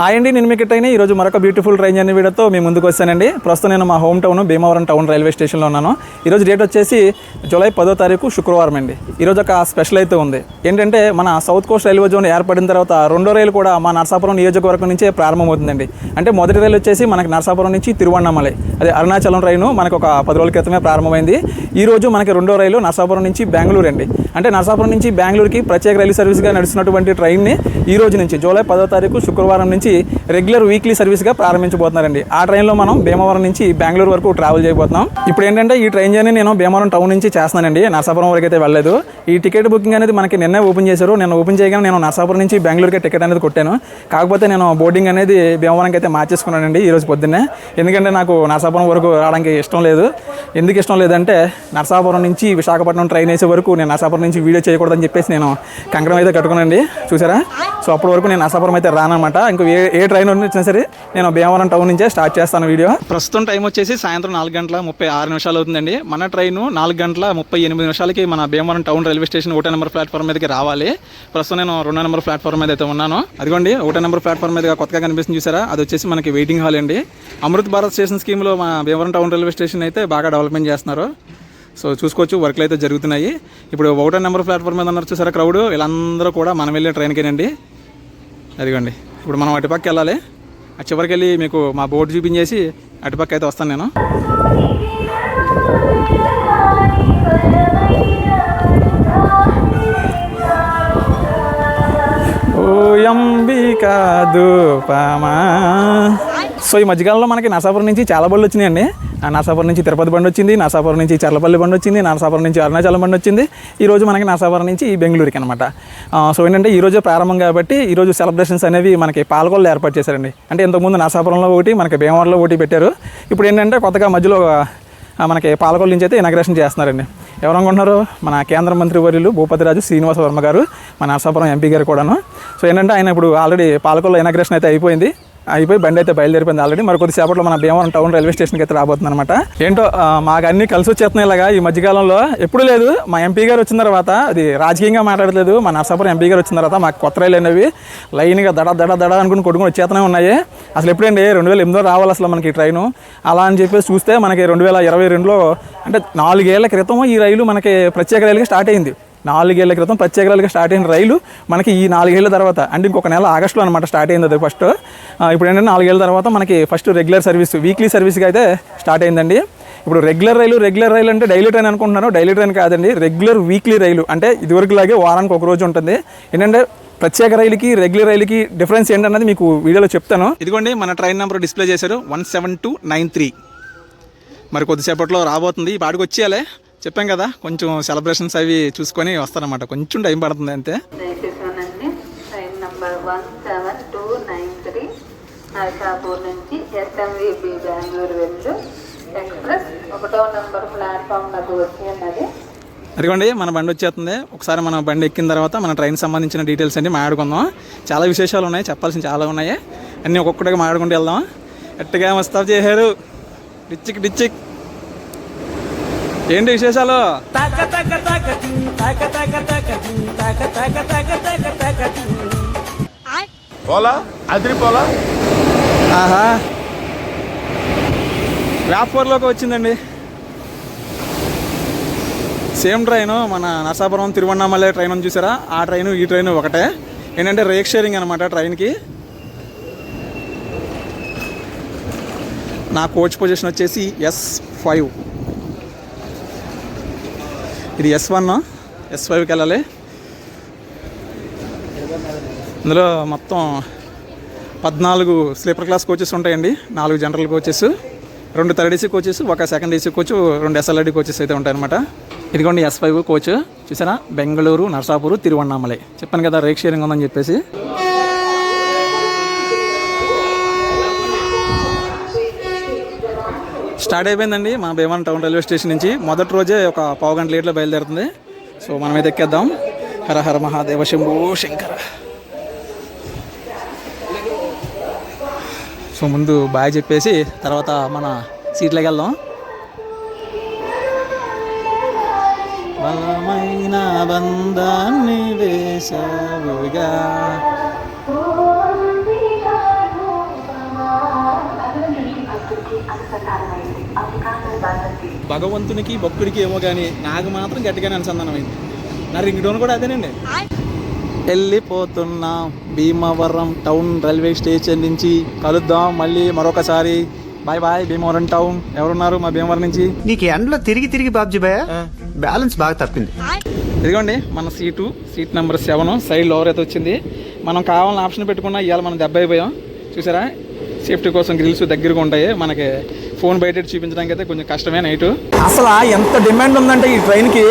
అండి నేను మీకు ట్రైన్ ఈరోజు మరొక బ్యూటిఫుల్ ట్రైన్ జర్నీ వీడియోతో మీ ముందుకు వచ్చానండి. ప్రస్తుతం నేను మా home town Bhimavaram town railway స్టేషన్లో ఉన్నాను. ఈరోజు డేట్ వచ్చేసి జూలై 10వ తారీఖు శుక్రవారం అండి. ఈరోజు ఒక స్పెషల్ అయితే ఉంది. ఏంటంటే మన సౌత్ కోస్ట్ రైల్వే జోన్ ఏర్పడిన తర్వాత రెండో రైలు కూడా మా నరసాపురం నియోజకవర్గం నుంచే ప్రారంభమవుతుందండి. అంటే మొదటి రైలు వచ్చేసి మనకి నరసాపురం నుంచి తిరువణ్ణమలై, అదే అరుణాచలం రైలు మనకు ఒక 10 రోజుల క్రితమే ప్రారంభమైంది. ఈరోజు మనకి రెండో రైలు నరసాపురం నుంచి బెంగళూరు అండి. అంటే నరసాపురం నుంచి బెంగళూరుకి ప్రత్యేక రైలు సర్వీస్గా నడుస్తున్నటువంటి ట్రైన్ని ఈ రోజు నుంచి జూలై 10వ తారీఖు శుక్రవారం నుంచి రెగ్యులర్ వీక్లీ సర్వీస్గా ప్రారంభించబోతున్నారండి. ఆ ట్రైన్లో మనం భీమవరం నుంచి బెంగళూరు వరకు ట్రావెల్ చేయబోతున్నాం. ఇప్పుడు ఏంటంటే ఈ ట్రైన్ జర్నీ నేను భీమవరం టౌన్ నుంచి చేస్తున్నానండి. నరసాపురం వరకు అయితే వెళ్ళలేదు. ఈ టికెట్ బుకింగ్ అనేది మనకి నిన్నే ఓపెన్ చేశారు. నేను ఓపెన్ చేయగానే నేను నరసాపురం నుంచి బెంగళూరుకి టికెట్ అనేది కొట్టాను. కాకపోతే నేను బోర్డింగ్ అనేది భీమవరంకి అయితే మార్చేసుకున్నానండి ఈరోజు పొద్దున్నే. ఎందుకంటే నాకు నరసాపురం వరకు రావడానికి ఇష్టం లేదు. ఎందుకు ఇష్టం లేదంటే నరసాపురం నుంచి విశాఖపట్నం ట్రైన్ వేసే వరకు నేను నరసాపురం నుంచి వీడియో చేయకూడదని చెప్పేసి నేను కంకణం అయితే కట్టుకున్నానండి. చూసారా? సో అప్పటి వరకు నేను నరసాపురం అయితే రానమాట. ఇంకా ఏ ట్రైన్ వచ్చినా సరే నేను భీమవరం టౌన్ నుంచే స్టార్ట్ చేస్తాను వీడియో. ప్రస్తుతం టైం వచ్చేసి సాయంత్రం 4:36 అవుతుందండి. మన ట్రైన్ 4:38 మన Bhimavaram town railway station 1 number platform మీదకి రావాలి. ప్రస్తుతం నేను 2 నెంబర్ ప్లాట్ఫామ్ మీద అయితే ఉన్నాను. అదిగోండి 1 నెంబర్ ప్లాట్ఫామ్ మీద కొత్తగా కనిపిస్తుంది చూసారా? అది వచ్చేసి మనకి వెయిటింగ్ హాల్ అండి. అమృత్ భారత్ స్టేషన్ స్కీమ్లో మా భీమవరం టౌన్ రైల్వే స్టేషన్ అయితే బాగా డెవలప్మెంట్ చేస్తున్నారు. సో చూసుకోవచ్చు, వర్క్లు అయితే జరుగుతున్నాయి. ఇప్పుడు 1 నెంబర్ ప్లాట్ఫామ్ మీద ఉన్నారు చూసారా క్రౌడ్, వీళ్ళందరూ కూడా మనం వెళ్ళే ట్రైన్కేనండి. అదిగోండి ఇప్పుడు మనం అటుపక్క వెళ్ళాలి. ఆ చివరికి వెళ్ళి మీకు మా బోర్డు చూపించేసి అటుపక్క అయితే వస్తాను నేను. ఓ అంబికా దూపమా. సో ఈ మధ్యకాలంలో మనకి నరసాపురం నుంచి చాలా బండ్లు వచ్చినాయండి. నరసాపురం నుంచి తిరుపతి బండి వచ్చింది, నరసాపురం నుంచి చర్లపల్లి బండి వచ్చింది, నరసాపురం నుంచి అరుణాచలం బండి వచ్చింది. ఈరోజు మనకి నరసాపురం నుంచి బెంగళూరుకి అనమాట. సో ఏంటంటే ఈరోజు ప్రారంభం కాబట్టి ఈరోజు సెలబ్రేషన్స్ అనేవి మనకి పాలకొల్లో ఏర్పాటు చేశారండి. అంటే ఇంతకుముందు నరసాపురంలో ఒకటి, మనకి భీమవరంలో ఒకటి పెట్టారు. ఇప్పుడు ఏంటంటే కొత్తగా మధ్యలో మనకి పాలకొల్లు నుంచి అయితే ఇనాగ్రేషన్ చేస్తున్నారండి. ఎవరు అనుకుంటున్నారు? మన కేంద్ర మంత్రి వర్యులు భూపతిరాజు శ్రీనివాస వర్మ గారు, మన నరసాపురం ఎంపీ గారు కూడాను. సో ఏంటంటే ఆయన ఇప్పుడు ఆల్రెడీ పాలకొల్లో ఇనాగ్రేషన్ అయితే అయిపోయి బండి అయితే బయలుదేరిపోయింది ఆల్రెడీ. మరి కొద్దిసేపట్లో మన భీమవరం టౌన్ రైల్వే స్టేషన్కి అయితే రాబోతుంది అనమాట. ఏంటో మాకు అన్నీ కలిసి వచ్చేస్తున్నాయి ఇలాగా ఈ మధ్యకాలంలో. ఎప్పుడు లేదు, మా ఎంపీ గారు వచ్చిన తర్వాత, అది రాజకీయంగా మాట్లాడలేదు, మా నరసాపురం ఎంపీ గారు వచ్చిన తర్వాత మాకు కొత్త రైలు అనేవి లైన్గా దడ అనుకుని కొట్టుకుని వచ్చేతనే ఉన్నాయి. అసలు ఎప్పుడండి 2008లో రావాలి అసలు మనకి ఈ ట్రైను. అలా అని చెప్పేసి చూస్తే మనకి 2022లో అంటే 4 ఏళ్ల క్రితం ఈ రైలు మనకి ప్రత్యేక రైలుగా స్టార్ట్ అయింది. 4 ఏళ్ల క్రితం ప్రత్యేక రైలుగా స్టార్ట్ అయిన రైలు మనకి ఈ 4 ఏళ్ల తర్వాత, అంటే ఇంకొక నెల ఆగస్టులో అనమాట స్టార్ట్ అయింది అది ఫస్ట్. ఇప్పుడు ఏంటంటే 4 ఏళ్ల తర్వాత మనకి ఫస్ట్ రెగ్యులర్ సర్వీస్, వీక్లీ సర్వీస్గా అయితే స్టార్ట్ అయిందండి. ఇప్పుడు రెగ్యులర్ రైలు అంటే డైలీ ట్రైన్ అనుకుంటున్నారు. డైలీ ట్రైన్ కాదండి, రెగ్యులర్ వీక్లీ రైలు. అంటే ఇదివరకులాగే వారానికి ఒక రోజు ఉంటుంది. ఏంటంటే ప్రత్యేక రైలుకి రెగ్యులర్ రైలుకి డిఫరెన్స్ ఏంటన్నది మీకు వీడియోలో చెప్తాను. ఇదిగోండి మన ట్రైన్ నెంబర్ డిస్ప్లే చేశారు 17293. మరి కొద్దిసేపట్లో రాబోతుంది. ఈ పాటికి వచ్చేయాలి. చెప్పాం కదా, కొంచెం సెలబ్రేషన్స్ అవి చూసుకొని వస్తారన్నమాట. కొంచెం టైం పడుతుంది అంతే. ట్రైన్ నంబర్ 17293 నరసాపూర్ నుంచి ఎస్ఎంవిబి బెంగళూరు వెళ్ళు ఎక్స్ప్రెస్ 1వ నెంబర్ ప్లాట్ఫామ్ నాకు వచ్చి ఉన్నది. అదిగోండి మన బండి వచ్చేస్తుంది. ఒకసారి మన బండి ఎక్కిన తర్వాత మన ట్రైన్ సంబంధించిన డీటెయిల్స్ అన్ని మాట్లాడుకుందాం. చాలా విశేషాలు ఉన్నాయి, చెప్పాల్సిన చాలా ఉన్నాయి. అన్నీ ఒక్కొక్కటిగా మాట్లాడుకుంటూ వెళ్దాం. ఎట్టుగా మస్తాబ్ చేశారు. డిచ్చిక్ ఏంటి విశేషాలు? ఆహా, వ్యాపారంలోకి వచ్చిందండి. సేమ్ ట్రైను మన నరసాపురం తిరువణ్ణమలై ట్రైన్ అని చూసారా? ఆ ట్రైను ఈ ట్రైను ఒకటే. ఏంటంటే రేక్ షేరింగ్ అనమాట ట్రైన్కి. నా కోచ్ పొజిషన్ వచ్చేసి S5. ఇది S1, S5కి వెళ్ళాలి. ఇందులో మొత్తం 14 స్లీపర్ క్లాస్ కోచెస్ ఉంటాయండి. 4 general coaches, 2 third AC coaches, 1 second AC coach, 2 SLRD coaches అయితే ఉంటాయన్నమాట. ఇదిగోండి S5 కోచ్ చూసారా? బెంగళూరు, నరసాపురం, తిరువణ్ణమలై. చెప్పాను కదా రేక్ షేరింగ్ ఉందని చెప్పేసి. స్టార్ట్ అయిపోయిందండి మా భీమవరం టౌన్ రైల్వే స్టేషన్ నుంచి. మొదటి రోజే ఒక పావు గంట లేట్లో బయలుదేరుతుంది. సో మనమైతే ఎక్కేద్దాం. హర హర మహాదేవ శంభో శంకర. సో ముందు బాయ్ చెప్పేసి తర్వాత మన సీట్లోకి వెళ్దాం. బలమైన బంధాన్ని వేసావుగా భగవంతునికి భక్తుడికి ఏమో కానీ నాకు మాత్రం గట్టిగానే అనుసంధానమైంది. నా రింగ్ టోన్ కూడా అదేనండి. వెళ్ళిపోతున్నాం భీమవరం టౌన్ రైల్వే స్టేషన్ నుంచి, కలుద్దాం మళ్ళీ మరొకసారి. Bye bye Bhimavaram town. ఎవరున్నారు మా భీమవరం నుంచి? నీకు ఎండలో తిరిగి బాబ్జీ భయ బ్యాలెన్స్ బాగా తప్పింది. ఇదిగోండి మన సీట్ నెంబర్ 7 సైడ్ లోవర్ అయితే వచ్చింది. మనం కావాలని ఆప్షన్ పెట్టుకున్నా ఇవాళ మనం దెబ్బ అయిపోయాం. చూసారా, సేఫ్టీ కోసం గ్రిల్స్ దగ్గరగా ఉంటాయి. మనకి ఫోన్ బయట చూపించడానికి అయితే కొంచెం కష్టమే నైట్. అసలు ఎంత డిమాండ్ ఉందంటే ఈ ట్రైన్కి,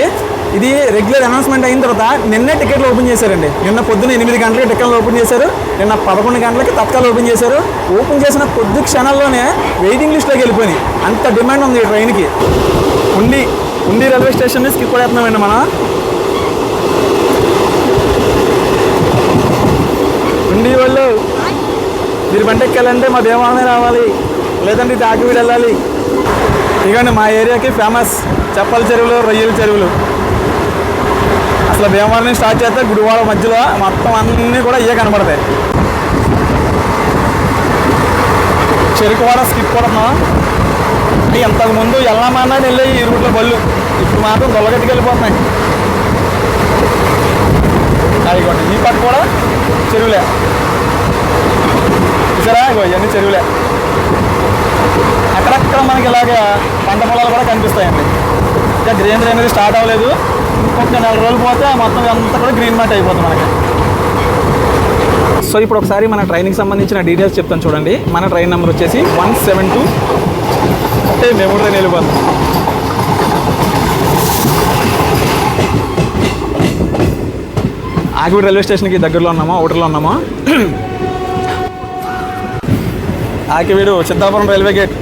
ఇది రెగ్యులర్ అనౌన్స్మెంట్ అయిన తర్వాత నిన్నే టికెట్లు ఓపెన్ చేశారండి. నిన్న పొద్దున్న 8 గంటలకి టికెట్లు ఓపెన్ చేశారు. నిన్న 11 గంటలకి తత్కాలు ఓపెన్ చేశారు. ఓపెన్ చేసిన కొద్ది క్షణాల్లోనే వెయిటింగ్ లిస్ట్లోకి వెళ్ళిపోయినాయి. అంత డిమాండ్ ఉంది ఈ ట్రైన్కి. ఉండి రైల్వే స్టేషన్ స్కిప్ కొడేస్తున్నామండి మనం. ఉండి వాళ్ళు మీరు బండి ఎక్కాలంటే మా భీమవరమే రావాలి, లేదంటే ఇటు ఆకివీడు వెళ్ళాలి. ఇదిగోండి మా ఏరియాకి ఫేమస్ చెప్పల చెరువులు, రొయ్యల చెరువులు. అసలు భీమవరం నుంచి స్టార్ట్ చేస్తే గుడివాడ మధ్యలో మొత్తం అన్నీ కూడా ఇవే కనపడతాయి. చెరుకువాడ స్కిప్ కొడుతున్నాం. ఇంతకుముందు ఎల్లమన్నా వెళ్ళాయి ఈ రూట్లో బళ్ళు, ఇప్పుడు మాత్రం దొల్లగట్టుకు వెళ్ళిపోతున్నాయి. అదిగోండి ఈ పక్క కూడా చెరువులే. చూసారా, ఇవన్నీ చెరువులే. అక్కడక్కడ మనకి ఇలాగ పంట పొలాలు కూడా కనిపిస్తాయండి. ఇంకా గ్రీనరీ అనేది స్టార్ట్ అవ్వలేదు. ఇంకొక 4 రోజులు పోతే మొత్తం అంతా కూడా గ్రీన్ మ్యాట్ అయిపోతుంది మనకి. సో ఇప్పుడు ఒకసారి మన ట్రైన్కి సంబంధించిన డీటెయిల్స్ చెప్తాను చూడండి. మన ట్రైన్ నెంబర్ వచ్చేసి 172. అంటే మేము ట్రైన్ వెళ్ళిపోతాం. ఆకివీడు రైల్వే స్టేషన్కి దగ్గరలో ఉన్నామో, అవుటర్లో ఉన్నామో. Akividu Siddhapuram railway gate.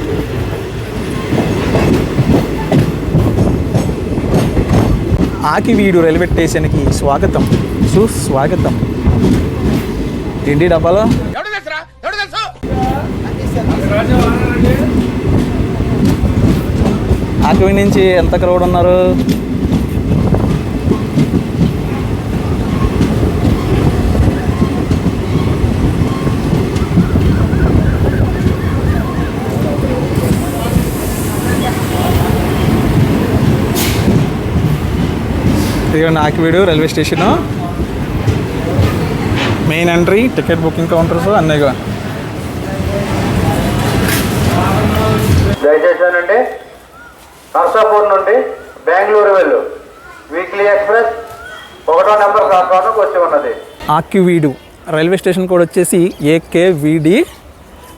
Akividu railway స్టేషన్కి స్వాగతం, సుస్వాగతం. తిండి డబ్బాలో ఆకివీడు నుంచి ఎంత క్రౌడ్ ఉన్నారు. ఇదిగోండి Akividu railway station. Main entry, ticket booking counters అన్నీగా. దయచేసి నుండి నర్సాపూర్ నుండి బెంగళూరు వెళ్ళు వీక్లీ ఎక్స్ప్రెస్ 1వ నెంబర్ ప్లాట్ఫామ్కి వచ్చి ఉన్నది. ఆకివీడు రైల్వే స్టేషన్ కోడ్ వచ్చేసి AKVD.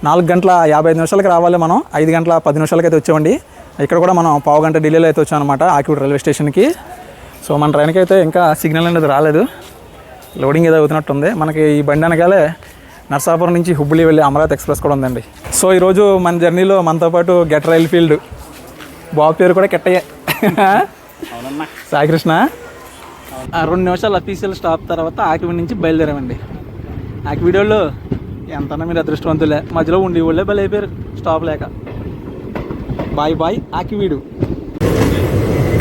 4 గంటల 55 నిమిషాలకి రావాలి మనం. 5 గంటల 10 నిమిషాలకి అయితే వచ్చామండి. ఇక్కడ కూడా మనం పావు గంట డిలేలో అయితే వచ్చాం అనమాట ఆకివీడు రైల్వే స్టేషన్కి. సో మన ట్రైన్కి అయితే ఇంకా సిగ్నల్ అనేది రాలేదు. లోడింగ్ ఏదో అవుతున్నట్టుంది. మనకి ఈ బండి అనగానే నర్సాపురం నుంచి హుబ్బులి వెళ్ళి అమరావతి ఎక్స్ప్రెస్ కూడా ఉందండి. సో ఈరోజు మన జర్నీలో మనతో పాటు గెట్ రైల్ ఫీల్డ్ బాబు పేరు కూడా కెట్టయ్యే. సాయికృష్ణ. 2 నిమిషాలు అఫీషియల్ స్టాప్ తర్వాత ఆకివీడు నుంచి బయలుదేరామండి. ఆకివీడులో ఎంతన్నా మీరు అదృష్టవంతులే, మధ్యలో ఉండి వాళ్ళే బలి అయిపోయారు స్టాప్ లేక. Bye bye Akividu.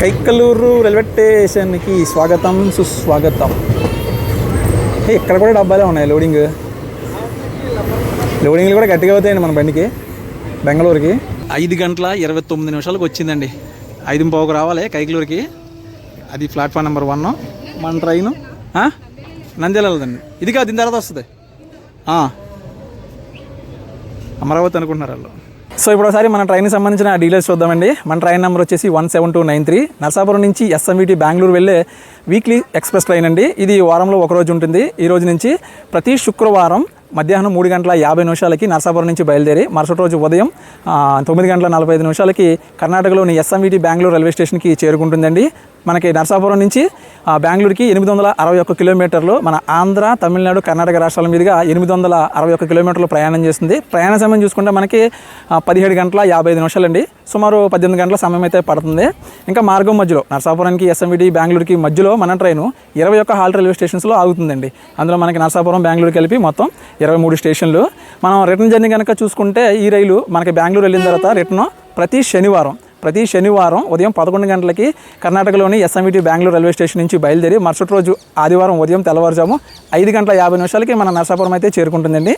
Kaikaluru railway స్టేషన్కి స్వాగతం, సుస్వాగతం. ఇక్కడ కూడా డబ్బాలే ఉన్నాయి. లోడింగ్లు కూడా గట్టిగా అవుతాయండి మన బండికి. బెంగళూరుకి 5 గంటల 29 నిమిషాలకు వచ్చిందండి. 5:15కు రావాలి కైకలూరుకి. అది ప్లాట్ఫామ్ నెంబర్ 1. మన ట్రైను నంద్యాల వెళ్దండి. ఇది కాదు, దీని తర్వాత వస్తుంది. అమరావతి అనుకుంటున్నారు వాళ్ళు. సో ఇప్పుడు ఒకసారి మన ట్రైన్కి సంబంధించిన డీటెయిల్స్ చూద్దామండి. మన ట్రైన్ నెంబర్ వచ్చేసి 17293. నర్సాపురం నుంచి SMVT బెంగళూరు వెళ్ళే వీక్లీ ఎక్స్ప్రెస్ ట్రైన్ అండి. ఇది వారంలో ఒక రోజు ఉంటుంది. ఈ రోజు నుంచి ప్రతి శుక్రవారం మధ్యాహ్నం 3 గంటల 50 నిమిషాలకి నర్సాపురం నుంచి బయలుదేరి మరుసటి రోజు ఉదయం 9 గంటల 45 నిమిషాలకి కర్ణాటకలోని SMVT బెంగళూరు రైల్వే స్టేషన్కి చేరుకుంటుందండి. మనకి నర్సాపురం నుంచి బెంగళూరుకి 861 కిలోమీటర్లు. మన ఆంధ్ర, తమిళనాడు, కర్ణాటక రాష్ట్రాల మీదుగా 861 కిలోమీటర్లు ప్రయాణం చేస్తుంది. ప్రయాణ సమయం చూసుకుంటే మనకి 17 గంటల 55 నిమిషాలండి. సుమారు 18 గంటల సమయం అయితే పడుతుంది. ఇంకా మార్గం మధ్యలో నర్సాపురానికి SMVT బెంగళూరుకి మధ్యలో మన ట్రైను 21 హాల్ట్ రైల్వే స్టేషన్స్లో ఆగుతుందండి. అందులో మనకి నర్సాపురం బెంగళూరు కలిపి మొత్తం 23 స్టేషన్లు. మనం రిటర్న్ జర్నీ కనుక చూసుకుంటే ఈ రైలు మనకి బెంగళూరు వెళ్ళిన తర్వాత రిటర్న్ ప్రతి శనివారం ఉదయం 11 గంటలకి కర్ణాటకలోని SMVT బెంగళూరు రైల్వే స్టేషన్ నుంచి బయలుదేరి మరుసటి రోజు ఆదివారం ఉదయం తెల్లవారుజాము 5 గంటల 50 నిమిషాలకి మన నర్సాపురం అయితే చేరుకుంటుందండి.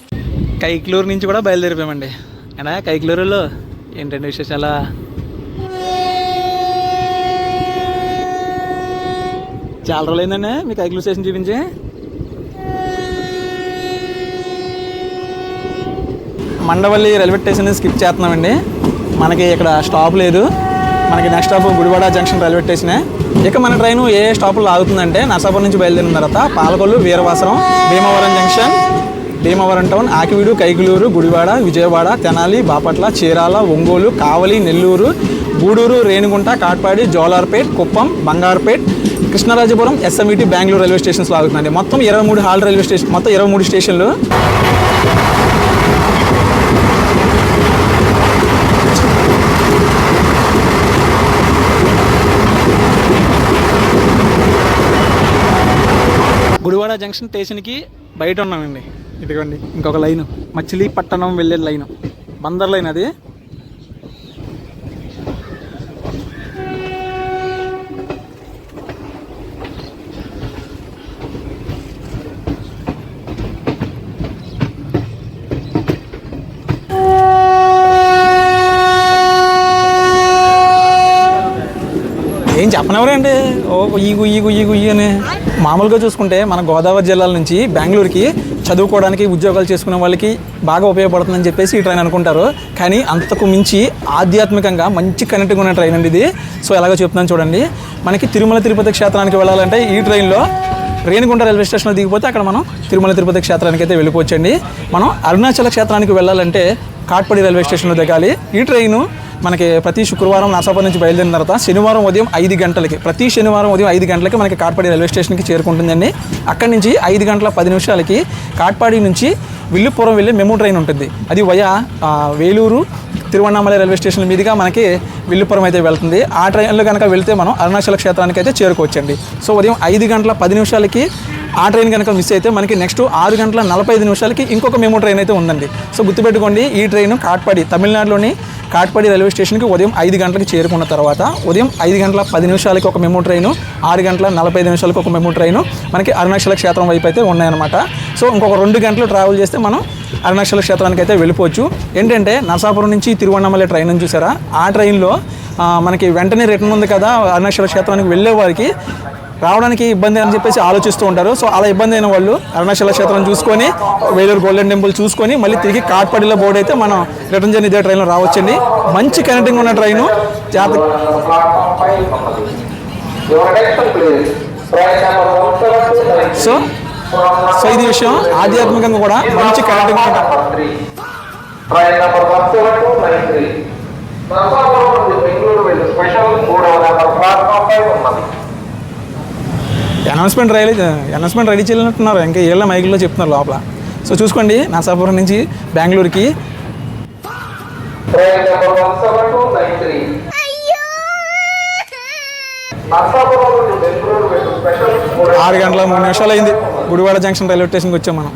కైకలూరు నుంచి కూడా బయలుదేరిపోయామండి. అయినా కైకలూరులో ఏంటంటే విశేషాల చాలా రోజులైందండి మీకు కైకలూరు స్టేషన్ చూపించి. మండవల్లి రైల్వే స్టేషన్ స్కిప్ చేస్తున్నామండి. మనకి ఇక్కడ స్టాప్ లేదు. మనకి next stop Gudivada junction railway స్టేషనే. ఇక మన ట్రైను ఏ స్టాపుల్లో ఆగుతుందంటే నరసాపురం నుంచి బయలుదేరిన తర్వాత పాలకొల్లు, వీరవాసరం, భీమవరం జంక్షన్, భీమవరం టౌన్, ఆకివీడు, కైకలూరు, గుడివాడ, విజయవాడ, తెనాలి, బాపట్ల, చీరాల, ఒంగోలు, కావలి, నెల్లూరు, గూడూరు, రేణిగుంట, కాట్పాడి, జోలార్పేట్, కుప్పం, బంగారుపేట్, కృష్ణరాజపురం, ఎస్ఎంఈటి, బెంగళూరు రైల్వే స్టేషన్స్లో ఆగుతుందండి. మొత్తం 23 హాల్ రైల్వే స్టేషన్, మొత్తం 23 స్టేషన్లు. గుడివాడ జంక్షన్ స్టేషన్కి బయట ఉన్నామండి. ఇదిగోండి ఇంకొక లైను, మచిలీపట్నం వెళ్ళే లైను, బందర్ లైన్ అది. ఏం చెప్పనవరండి ఓ గుయ్యి అని. మామూలుగా చూసుకుంటే మన గోదావరి జిల్లాల నుంచి బెంగళూరుకి చదువుకోవడానికి, ఉద్యోగాలు చేసుకునే వాళ్ళకి బాగా ఉపయోగపడుతుందని చెప్పేసి ఈ ట్రైన్ అనుకుంటారు. కానీ అంతకు మించి ఆధ్యాత్మికంగా మంచి కనెక్టింగ్ ఉన్న ట్రైన్ అండి ఇది. సో ఎలాగో చెప్తున్నాను చూడండి. మనకి తిరుమల తిరుపతి క్షేత్రానికి వెళ్ళాలంటే ఈ ట్రైన్లో రేణిగుంట రైల్వే స్టేషన్లో దిగిపోతే అక్కడ మనం తిరుమల తిరుపతి క్షేత్రానికి అయితే వెళ్ళిపోవచ్చండి. మనం అరుణాచల క్షేత్రానికి వెళ్ళాలంటే కాట్పాడి రైల్వే స్టేషన్లో దిగాలి. ఈ ట్రైను మనకి ప్రతి శుక్రవారం నరసాపురం నుంచి బయలుదేరిన తర్వాత శనివారం ఉదయం 5 గంటలకి, ప్రతి శనివారం ఉదయం 5 గంటలకి మనకి కాట్పాడి రైల్వే స్టేషన్కి చేరుకుంటుందండి. అక్కడి నుంచి 5 గంటల 10 నిమిషాలకి కాట్పాడి నుంచి విల్లుపురం వెళ్ళే మెమూ ట్రైన్ ఉంటుంది. అది via Vellore, Tiruvannamalai railway station మీదుగా మనకి విల్లుపురం అయితే వెళ్తుంది. ఆ ట్రైన్లో కనుక వెళ్తే మనం అరుణాచల క్షేత్రానికి అయితే చేరుకోవచ్చండి. సో ఉదయం 5 గంటల 10 నిమిషాలకి ఆ ట్రైన్ కనుక మిస్ అయితే మనకి నెక్స్ట్ 6 గంటల 45 నిమిషాలకి ఇంకొక మెమూ ట్రైన్ అయితే ఉందండి. సో గుర్తుపెట్టుకోండి, ఈ ట్రైన్ కాట్పాడి, తమిళనాడులోని కాట్పాడి రైల్వే స్టేషన్కి ఉదయం 5 గంటలకు చేరుకున్న తర్వాత ఉదయం 5 గంటల 10 నిమిషాలకి ఒక మెమూ ట్రైను, 6 గంటల 45 నిమిషాలకు ఒక మెమూ ట్రైను మనకి అరుణాచల క్షేత్రం వైపు అయితే ఉన్నాయన్నమాట. సో ఇంకొక 2 గంటలు ట్రావెల్ చేస్తే మనం అరుణాచల క్షేత్రానికి అయితే వెళ్ళిపోవచ్చు. ఏంటంటే నరసాపురం నుంచి తిరువన్నామలై ట్రైన్ అని చూసారా, ఆ ట్రైన్లో మనకి వెంటనే రిటర్న్ ఉంది కదా అరుణాచల క్షేత్రానికి వెళ్ళే వారికి రావడానికి ఇబ్బంది అని చెప్పేసి ఆలోచిస్తూ ఉంటారు. సో అలా ఇబ్బంది అయిన వాళ్ళు అరుణాచల క్షేత్రం చూసుకొని, వేలూరు గోల్డెన్ టెంపుల్ చూసుకొని మళ్ళీ తిరిగి కాట్పాడిలో బోర్డు అయితే మనం రిటర్న్ జర్నీ ఇదే ట్రైన్లో రావచ్చండి. మంచి కనెక్టింగ్ ఉన్న ట్రైను. సో ఇది విషయం, ఆధ్యాత్మికంగా కూడా మంచి కనెక్టింగ్ ఉన్న అనౌన్స్మెంట్ రెడీ చేయాలంటున్నారు. ఇంకా ఏళ్ళ మైకుల్లో చెప్తున్నారు లోపల. సో చూసుకోండి, నరసాపురం నుంచి బెంగళూరుకి 6 గంటల 3 నిమిషాలు అయింది. గుడివాడ జంక్షన్ రైల్వే స్టేషన్కి వచ్చాం మనం.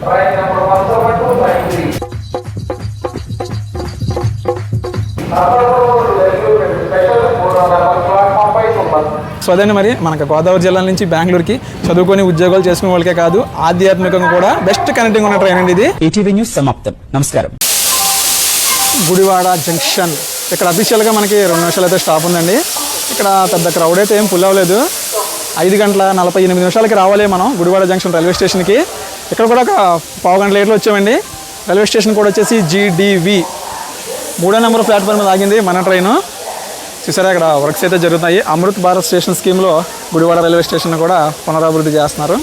సో అదే మరి మనకు గోదావరి జిల్లా నుంచి బెంగళూరుకి చదువుకొని ఉద్యోగాలు చేసుకునే వాళ్ళకే కాదు, ఆధ్యాత్మికంగా కూడా బెస్ట్ కనెక్టింగ్ ఉన్న ట్రైన్ అండి ఇది. ఈటీవీ న్యూస్ సమాప్తం. నమస్కారం. గుడివాడ జంక్షన్ ఇక్కడ అఫీషియల్గా మనకి 2 నిమిషాలు అయితే స్టాప్ ఉందండి. ఇక్కడ పెద్ద క్రౌడ్ అయితే ఏం ఫుల్ అవ్వలేదు. 5 గంటల 48 నిమిషాలకి రావాలి మనం గుడివాడ జంక్షన్ రైల్వే స్టేషన్కి. ఇక్కడ కూడా ఒక పావు గంట లేట్లో వచ్చామండి. రైల్వే స్టేషన్ కూడా వచ్చేసి GDV 3వ నెంబర్ ప్లాట్ఫామ్ మీద ఆగింది మన ట్రైను. చూసారా, ఇక్కడ వర్క్స్ అయితే జరుగుతాయి. అమృత్ భారత్ స్టేషన్ స్కీమ్లో గుడివాడ రైల్వే స్టేషన్ కూడా పునరాభివృద్ధి చేస్తున్నారు.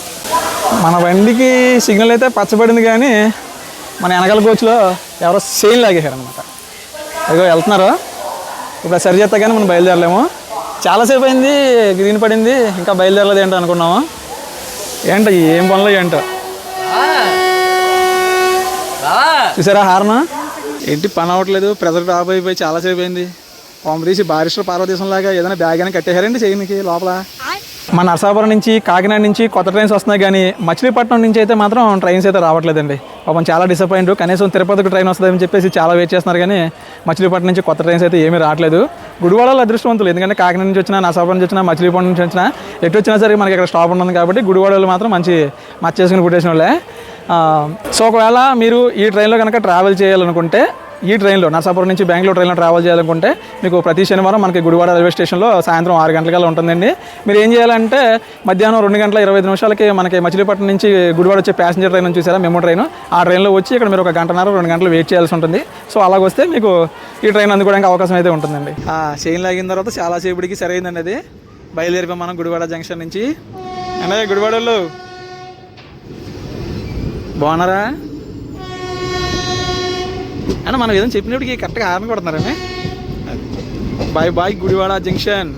మన బండికి సిగ్నల్ అయితే పచ్చబడింది, కానీ మన వెనకాల కోచ్లో ఎవరో సెయిన్ లాగేశారు అనమాట. అదిగో వెళ్తున్నారు. ఇప్పుడు సరి చేస్తా కానీ మనం బయలుదేరలేము. చాలాసేపు అయింది, గ్రీన్ పడింది, ఇంకా బయలుదేరలేదు ఏంటో అనుకున్నాము. ఏంటో ఏం పనులు ఏంటో. చూసారా హార్న్ ఏంటి పని అవ్వట్లేదు, ప్రెజర్ డ్రాప్ అయిపోయి చాలాసేపు అయింది. తీసి బారిస్టర్ పార్వతీశం లాగా ఏదైనా బ్యాగ్ అని కట్టేశారండి చేయనికి లోపల. మన నరసాపురం నుంచి, కాకినాడ నుంచి కొత్త ట్రైన్స్ వస్తున్నాయి, కానీ మచిలీపట్నం నుంచి అయితే మాత్రం ట్రైన్స్ అయితే రావట్లేదండి. పాపం చాలా డిసప్పాయింట్. కనీసం తిరుపతికి ట్రైన్ వస్తుందని చెప్పేసి చాలా వెయిట్ చేస్తున్నారు, కానీ మచిలీపట్నం నుంచి కొత్త ట్రైన్స్ అయితే ఏమీ రావట్లేదు. గుడివాడలో అదృష్టవంతులు, ఎందుకంటే కాకినాడ నుంచి వచ్చినా, నరసాపురం నుంచి వచ్చినా, మచిలీపట్నం నుంచి వచ్చినా, ఎటు వచ్చినా సరే మనకి ఇక్కడ స్టాప్ ఉంటుంది కాబట్టి గుడివాడలో మాత్రం మంచి చేసుకుని కుట్టేసిన వాళ్ళే. సో ఒకవేళ మీరు ఈ ట్రైన్లో కనుక ట్రావెల్ చేయాలనుకుంటే, ఈ ట్రైన్లో నర్సాపురం నుంచి బెంగళూరు ట్రైన్లో ట్రావెల్ చేయాలనుకుంటే మీకు ప్రతి శనివారం మనకి గుడివాడ రైల్వే స్టేషన్లో సాయంత్రం 6 గంటలకల్లా ఉంటుందండి. మీరు ఏం చేయాలంటే మధ్యాహ్నం 2:25 మనకి మచిలీపట్నం నుంచి గుడివాడ వచ్చే ప్యాసింజర్ ట్రైన్ చూసారా, మెమో ట్రైన్, ఆ ట్రైన్లో వచ్చి ఇక్కడ మీరు 1 గంటన్నర 2 గంటలు వెయిట్ చేయాల్సి ఉంటుంది. సో అలాగొస్తే మీకు ఈ ట్రైన్ అందుకోవడానికి అవకాశం అయితే ఉంటుందండి. చైన్ లాగిన తర్వాత చాలాసేపటికి సరైందండి. అది బయలుదేరిపోయి మనం గుడివాడ జంక్షన్ నుంచి. అంటే గుడివాడలో బాగున్నారా అంటే మనం ఏదైనా చెప్పినప్పటికీ కరెక్ట్గా హారన్ కొడుతున్నారని. Bye bye Gudivada junction.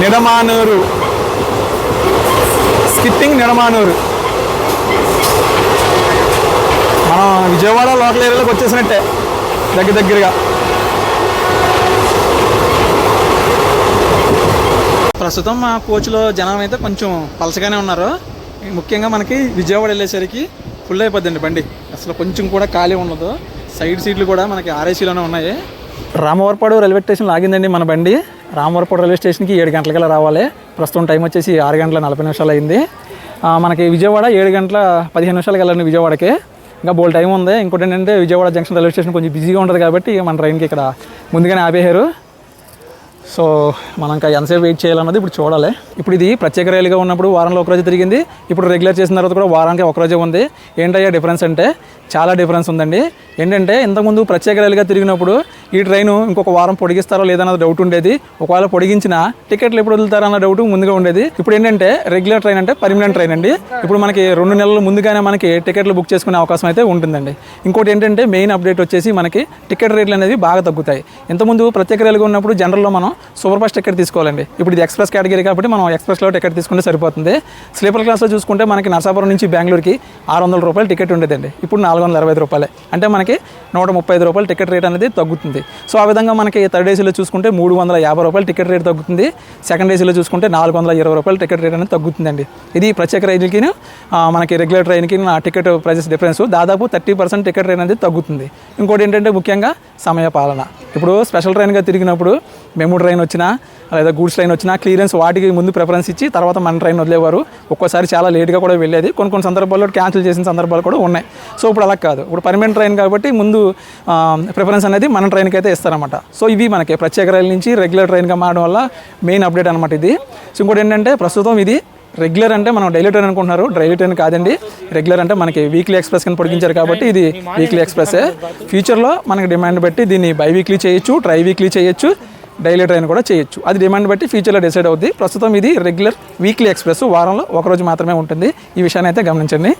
Nidamanuru, skipping Nidamanuru. మనం విజయవాడ లోకల్ ఏరియాలోకి వచ్చేసినట్టే దగ్గరగా. ప్రస్తుతం మా కోచ్లో జనం అయితే కొంచెం పలసగానే ఉన్నారు. ముఖ్యంగా మనకి విజయవాడ వెళ్ళేసరికి ఫుల్ అయిపోద్దండి బండి, అసలు కొంచెం కూడా ఖాళీ ఉండదు. సైడ్ సీట్లు కూడా మనకి ఆర్ఏసీలోనే ఉన్నాయి. రామవరపాడు రైల్వే స్టేషన్ ఆగిందండి మన బండి. రామవరపాడు రైల్వే స్టేషన్కి 7 గంటలకల్లా రావాలి. ప్రస్తుతం టైం వచ్చేసి 6:40 అయింది. మనకి విజయవాడ 7:15 వెళ్ళండి విజయవాడకి. ఇంకా బోల్ టైం ఉంది. ఇంకోటి ఏంటంటే విజయవాడ జంక్షన్ రైల్వే స్టేషన్ కొంచెం బిజీగా ఉంటుంది కాబట్టి మన ట్రైన్కి ఇక్కడ ముందుగానే ఆపేశారు. సో మనం ఇంకా ఎంతసేపు వెయిట్ చేయాలన్నది ఇప్పుడు చూడాలి. ఇప్పుడు ఇది ప్రత్యేక రైలుగా ఉన్నప్పుడు వారంలో ఒకరోజు తిరిగింది, ఇప్పుడు రెగ్యులర్ చేసిన తర్వాత కూడా వారానికి ఒకరోజే ఉంది. ఏంటయ్యా డిఫరెన్స్ అంటే చాలా డిఫరెన్స్ ఉందండి. ఏంటంటే ఇంతకుముందు ప్రత్యేక రైలుగా తిరిగినప్పుడు ఈ ట్రైన్ ఇంకొక వారం పొడిగిస్తారో లేదన్నది డౌట్ ఉండేది. ఒకవేళ పొడిగించిన టికెట్లు ఎప్పుడు వదులుతారో అన్న డౌట్ ముందుగా ఉండేది. ఇప్పుడు ఏంటంటే రెగ్యులర్ ట్రైన్ అంటే పర్మనెంట్ ట్రైన్ అండి. ఇప్పుడు మనకి 2 నెలల ముందుగానే మనకి టికెట్లు బుక్ చేసుకునే అవకాశం అయితే ఉంటుందండి. ఇంకోటి ఏంటంటే మెయిన్ అప్డేట్ వచ్చేసి మనకి టికెట్ రేట్లు అనేది బాగా తగ్గుతాయి. ఇంతకుముందు ప్రత్యేక రైలుగా ఉన్నప్పుడు జనరల్లో మనం సూపర్ ఫాస్ట్ టికెట్ తీసుకోవాలండి. ఇప్పుడు ఇది ఎక్స్ప్రెస్ కేటగిరీ కాబట్టి మనం ఎక్స్ప్రెస్లో టికెట్ తీసుకుంటే సరిపోతుంది. స్లీపర్ క్లాస్లో చూసుకుంటే మనకి నర్సాపురం నుంచి బెంగళూరుకి 600 రూపాయలు టికెట్ ఉండేదండి. ఇప్పుడు 425 రూపాయలే. అంటే మనకి 135 రూపాయలు టికెట్ రేట్ అనేది తగ్గుతుంది. సో ఆ విధంగా మనకి థర్డ్ ఏసీలో చూసుకుంటే 350 రూపాయలు టికెట్ రేట్ తగ్గుతుంది. సెకండ్ ఏసీలో చూసుకుంటే 420 రూపాయలు టికెట్ రేట్ అనేది తగ్గుతుందండి. ఇది ప్రత్యేక రైలుకి మనకి రెగ్యులర్ ట్రైన్కి టికెట్ ప్రైజెస్ డిఫరెన్స్ దాదాపు 30% టికెట్ రేట్ అనేది తగ్గుతుంది. ఇంకోటి ఏంటంటే ముఖ్యంగా సమయ పాలన. ఇప్పుడు స్పెషల్ ట్రైన్గా తిరిగినప్పుడు మెమూ ట్రైన్ వచ్చినా లేదా గూడ్స్ ట్రైన్ వచ్చినా క్లియరెన్స్ వాటికి ముందు ప్రిఫరెన్స్ ఇచ్చి తర్వాత మన ట్రైన్ వదిలేవారు. ఒక్కోసారి చాలా లేట్గా కూడా వెళ్ళేది. కొన్ని సందర్భాల్లో క్యాన్సిల్ చేసిన సందర్భాలు కూడా ఉన్నాయి. సో ఇప్పుడు అలా కాదు, ఇప్పుడు పర్మనెంట్ ట్రైన్ కాబట్టి ముందు ప్రిఫరెన్స్ అనేది మన ట్రైన్కి అయితే ఇస్తారన్నమాట. సో ఇవి మనకి ప్రత్యేక రైలు నుంచి రెగ్యులర్ ట్రైన్గా మారడం వల్ల మెయిన్ అప్డేట్ అనమాట ఇది. సో ఇంకోటి ఏంటంటే ప్రస్తుతం ఇది రెగ్యులర్ అంటే మనం డైలీ ట్రైన్ అనుకుంటున్నారు, డైలీ ట్రైన్ కాదండి. రెగ్యులర్ అంటే మనకి వీక్లీ ఎక్స్ప్రెస్ కింద పొడిగించారు కాబట్టి ఇది వీక్లీ ఎక్స్ప్రెస్. ఫ్యూచర్లో మనకి డిమాండ్ బట్టి దీన్ని బై వీక్లీ చేయొచ్చు, ట్రై వీక్లీ చేయొచ్చు, డైలీ ట్రైన్ కూడా చేయొచ్చు. అది డిమాండ్ బట్టి ఫ్యూచర్లో డిసైడ్ అవుద్ది. ప్రస్తుతం ఇది రెగ్యులర్ వీక్లీ ఎక్స్ప్రెస్, వారంలో ఒకరోజు మాత్రమే ఉంటుంది. ఈ విషయాన్ని అయితే గమనించండి.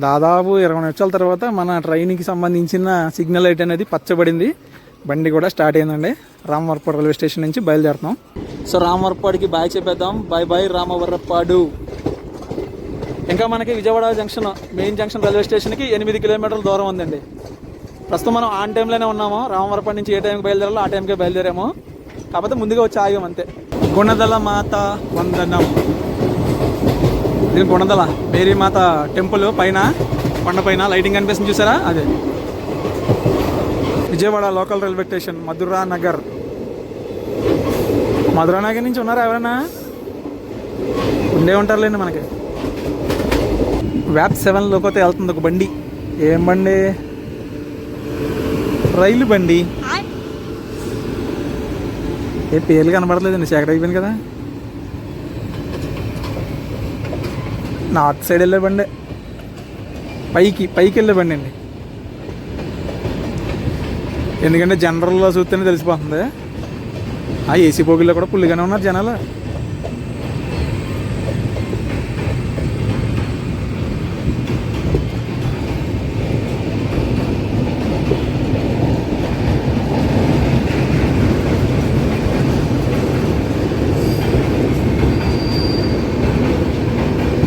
దాదాపు 20 నిమిషాల తర్వాత మన ట్రైన్కి సంబంధించిన సిగ్నల్ లైట్ అనేది పచ్చబడింది. బండి కూడా స్టార్ట్ అయిందండి. రామవరపాడు రైల్వే స్టేషన్ నుంచి బయలుదేరుతాం. సో రామవరపాడుకి బాయ్ చెప్పేద్దాం. Bye bye Ramavarappadu. ఇంకా మనకి Vijayawada junction, main junction railway స్టేషన్కి 8 కిలోమీటర్ల దూరం ఉందండి. ప్రస్తుతం మనం ఆన్ టైంలోనే ఉన్నాము. రామవరపాడు నుంచి ఏ టైంకి బయలుదేరాలో ఆ టైంకే బయలుదేరాము. కాకపోతే ముందుగా వచ్చి ఆగాం అంతే. గుణదల మాత వందనం. ఇది గుణదల మేరీ మాత టెంపుల్ పైన, కొండపైన లైటింగ్ కనిపిస్తుంది చూసారా, అదే Vijayawada local railway station Madhura Nagar. Madhura Nagar నుంచి ఉన్నారా ఎవరైనా? ఉండే ఉంటారులేండి. మనకి వ్యాప్ 7 అయితే వెళ్తుంది ఒక బండి. ఏం బండి? రైలు బండి. ఏ పేర్లు కనబడలేదండి, చీకటి అయిపోయింది కదా. నార్త్ సైడ్ వెళ్ళే బండి, పైకి వెళ్ళే బండి అండి. ఎందుకంటే జనరల్లో చూస్తేనే తెలిసిపోతుంది. ఆ ఏసీ పోగిల్లో కూడా పుల్లిగానే ఉన్నారు జనాలు.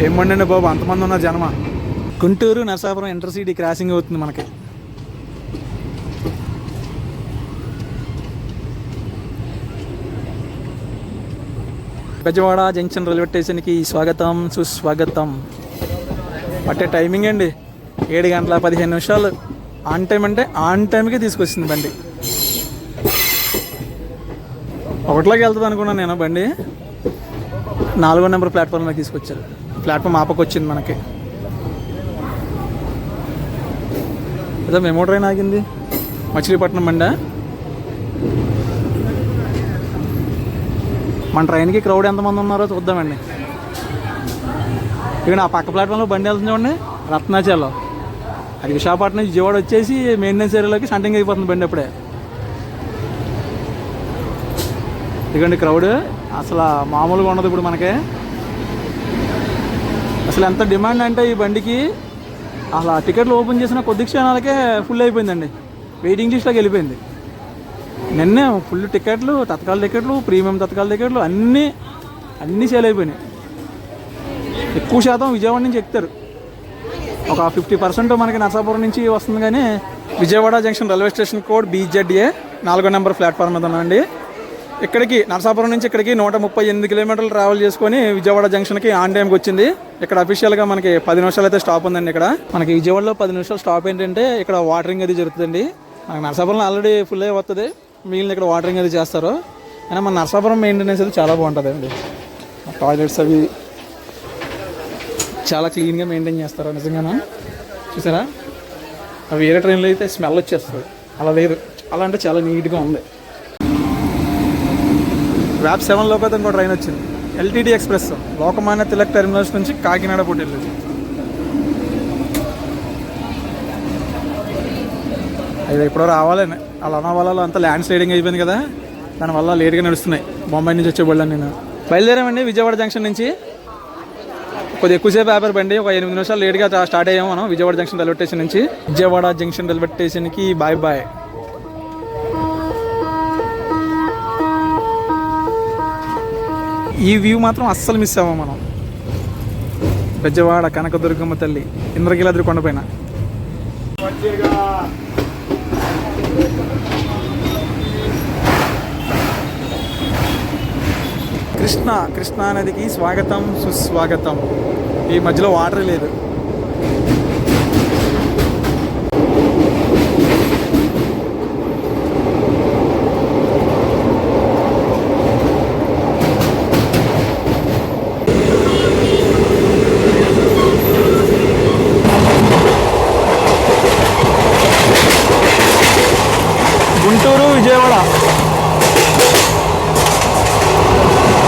ఏమండి బాబు, అంతమంది ఉన్నారు జనమ. గుంటూరు నరసాపురం ఇంటర్సిటీ క్రాసింగ్ అవుతుంది మనకి. బెజవాడ జంక్షన్ రైల్వే స్టేషన్కి స్వాగతం సుస్వాగతం. పట్టే టైమింగ్ అండి 7 గంటల 15 నిమిషాలు ఆన్ టైం అంటే ఆన్ టైంకి తీసుకొచ్చింది బండి. 1లోకి వెళ్తుంది అనుకున్నాను నేను. బండి 4వ నెంబర్ ప్లాట్ఫామ్ మీద తీసుకొచ్చారు. ప్లాట్ఫామ్ ఆపకు వచ్చింది మనకి. ఏదో మెమో ట్రైన్ ఆగింది. మచిలీపట్నం బండి. మన ట్రైన్కి క్రౌడ్ ఎంతమంది ఉన్నారో చూద్దామండి. ఇక్కడ ఆ పక్క ప్లాట్ఫామ్లో బండి వెళ్తుంది చూడండి, రత్నాచలం. అది విశాఖపట్నం నుంచి విజయవాడ వచ్చేసి మెయింటెనెన్స్ ఏరియాలోకి షంటింగ్ అయిపోతుంది బండి అప్పుడే. ఇదిగోండి క్రౌడ్ అసలు మామూలుగా ఉండదు ఇప్పుడు మనకి. అసలు ఎంత డిమాండ్ అంటే ఈ బండికి, అసలు ఆ టికెట్లు ఓపెన్ చేసిన కొద్ది క్షణాలకే ఫుల్ అయిపోయిందండి. వెయిటింగ్ లిస్ట్లోకి వెళ్ళిపోయింది. నిన్నే ఫుల్ టికెట్లు, తత్కాల టికెట్లు, ప్రీమియం తత్కాల టికెట్లు అన్నీ సేల్ అయిపోయినాయి. ఎక్కువ శాతం విజయవాడ నుంచి ఎక్కుతారు. ఒక 50% మనకి నరసాపురం నుంచి వస్తుంది. కానీ Vijayawada junction railway station code BZA 4వ నెంబర్ ప్లాట్ఫామ్ మీద ఉందండి. ఇక్కడికి నరసాపురం నుంచి ఇక్కడికి 138 కిలోమీటర్లు ట్రావెల్ చేసుకొని విజయవాడ జంక్షన్కి ఆన్ టైంకి వచ్చింది. ఇక్కడ అఫీషియల్గా మనకి 10 నిమిషాలు అయితే స్టాప్ ఉందండి. ఇక్కడ మనకి విజయవాడలో 10 నిమిషాలు స్టాప్ ఏంటంటే ఇక్కడ వాటరింగ్ అది జరుగుతుందండి. మనకి నరసాపురంలో ఆల్రెడీ ఫుల్ అయి వస్తుంది, మిగిలిన ఇక్కడ వాటరింగ్ అది చేస్తారు. అయినా మన నరసాపురం మెయింటెనెన్స్ అది చాలా బాగుంటుంది అండి. టాయిలెట్స్ అవి చాలా క్లీన్గా మెయింటైన్ చేస్తారు నిజంగానే. చూసారా, అవి వేరే ట్రైన్లో అయితే స్మెల్ వచ్చేస్తుంది, అలా లేదు. అలా అంటే చాలా నీట్గా ఉంది. వ్యాప్ 7లోకి అయితే ఇంకో ట్రైన్ వచ్చింది, LTT express. Lokmanya Tilak terminals నుంచి కాకినాడ పూట వెళ్ళేది. అది ఎప్పుడో రావాలని అలా అన్న వాళ్ళలో అంతా ల్యాండ్ స్లైడింగ్ అయిపోయింది కదా, దానివల్ల లేట్గా నడుస్తున్నాయి. బొంబాయి నుంచి వచ్చే బళ్ళని నేను బయలుదేరామండి విజయవాడ జంక్షన్ నుంచి. కొద్దిగా ఎక్కువసేపు ఆపారు బండి, ఒక 8 నిమిషాలు లేట్గా స్టార్ట్ అయ్యాము మనం విజయవాడ జంక్షన్ రైల్వే స్టేషన్ నుంచి. విజయవాడ జంక్షన్ రైల్వే స్టేషన్కి బాయ్ బాయ్. ఈ వ్యూ మాత్రం అస్సలు మిస్ అవ్వము మనం. విజయవాడ కనకదుర్గమ్మ తల్లి ఇంద్రకీలాద్రి కొండపైన. కృష్ణా నదికి స్వాగతం సుస్వాగతం. ఈ మధ్యలో వాటర్ లేదు.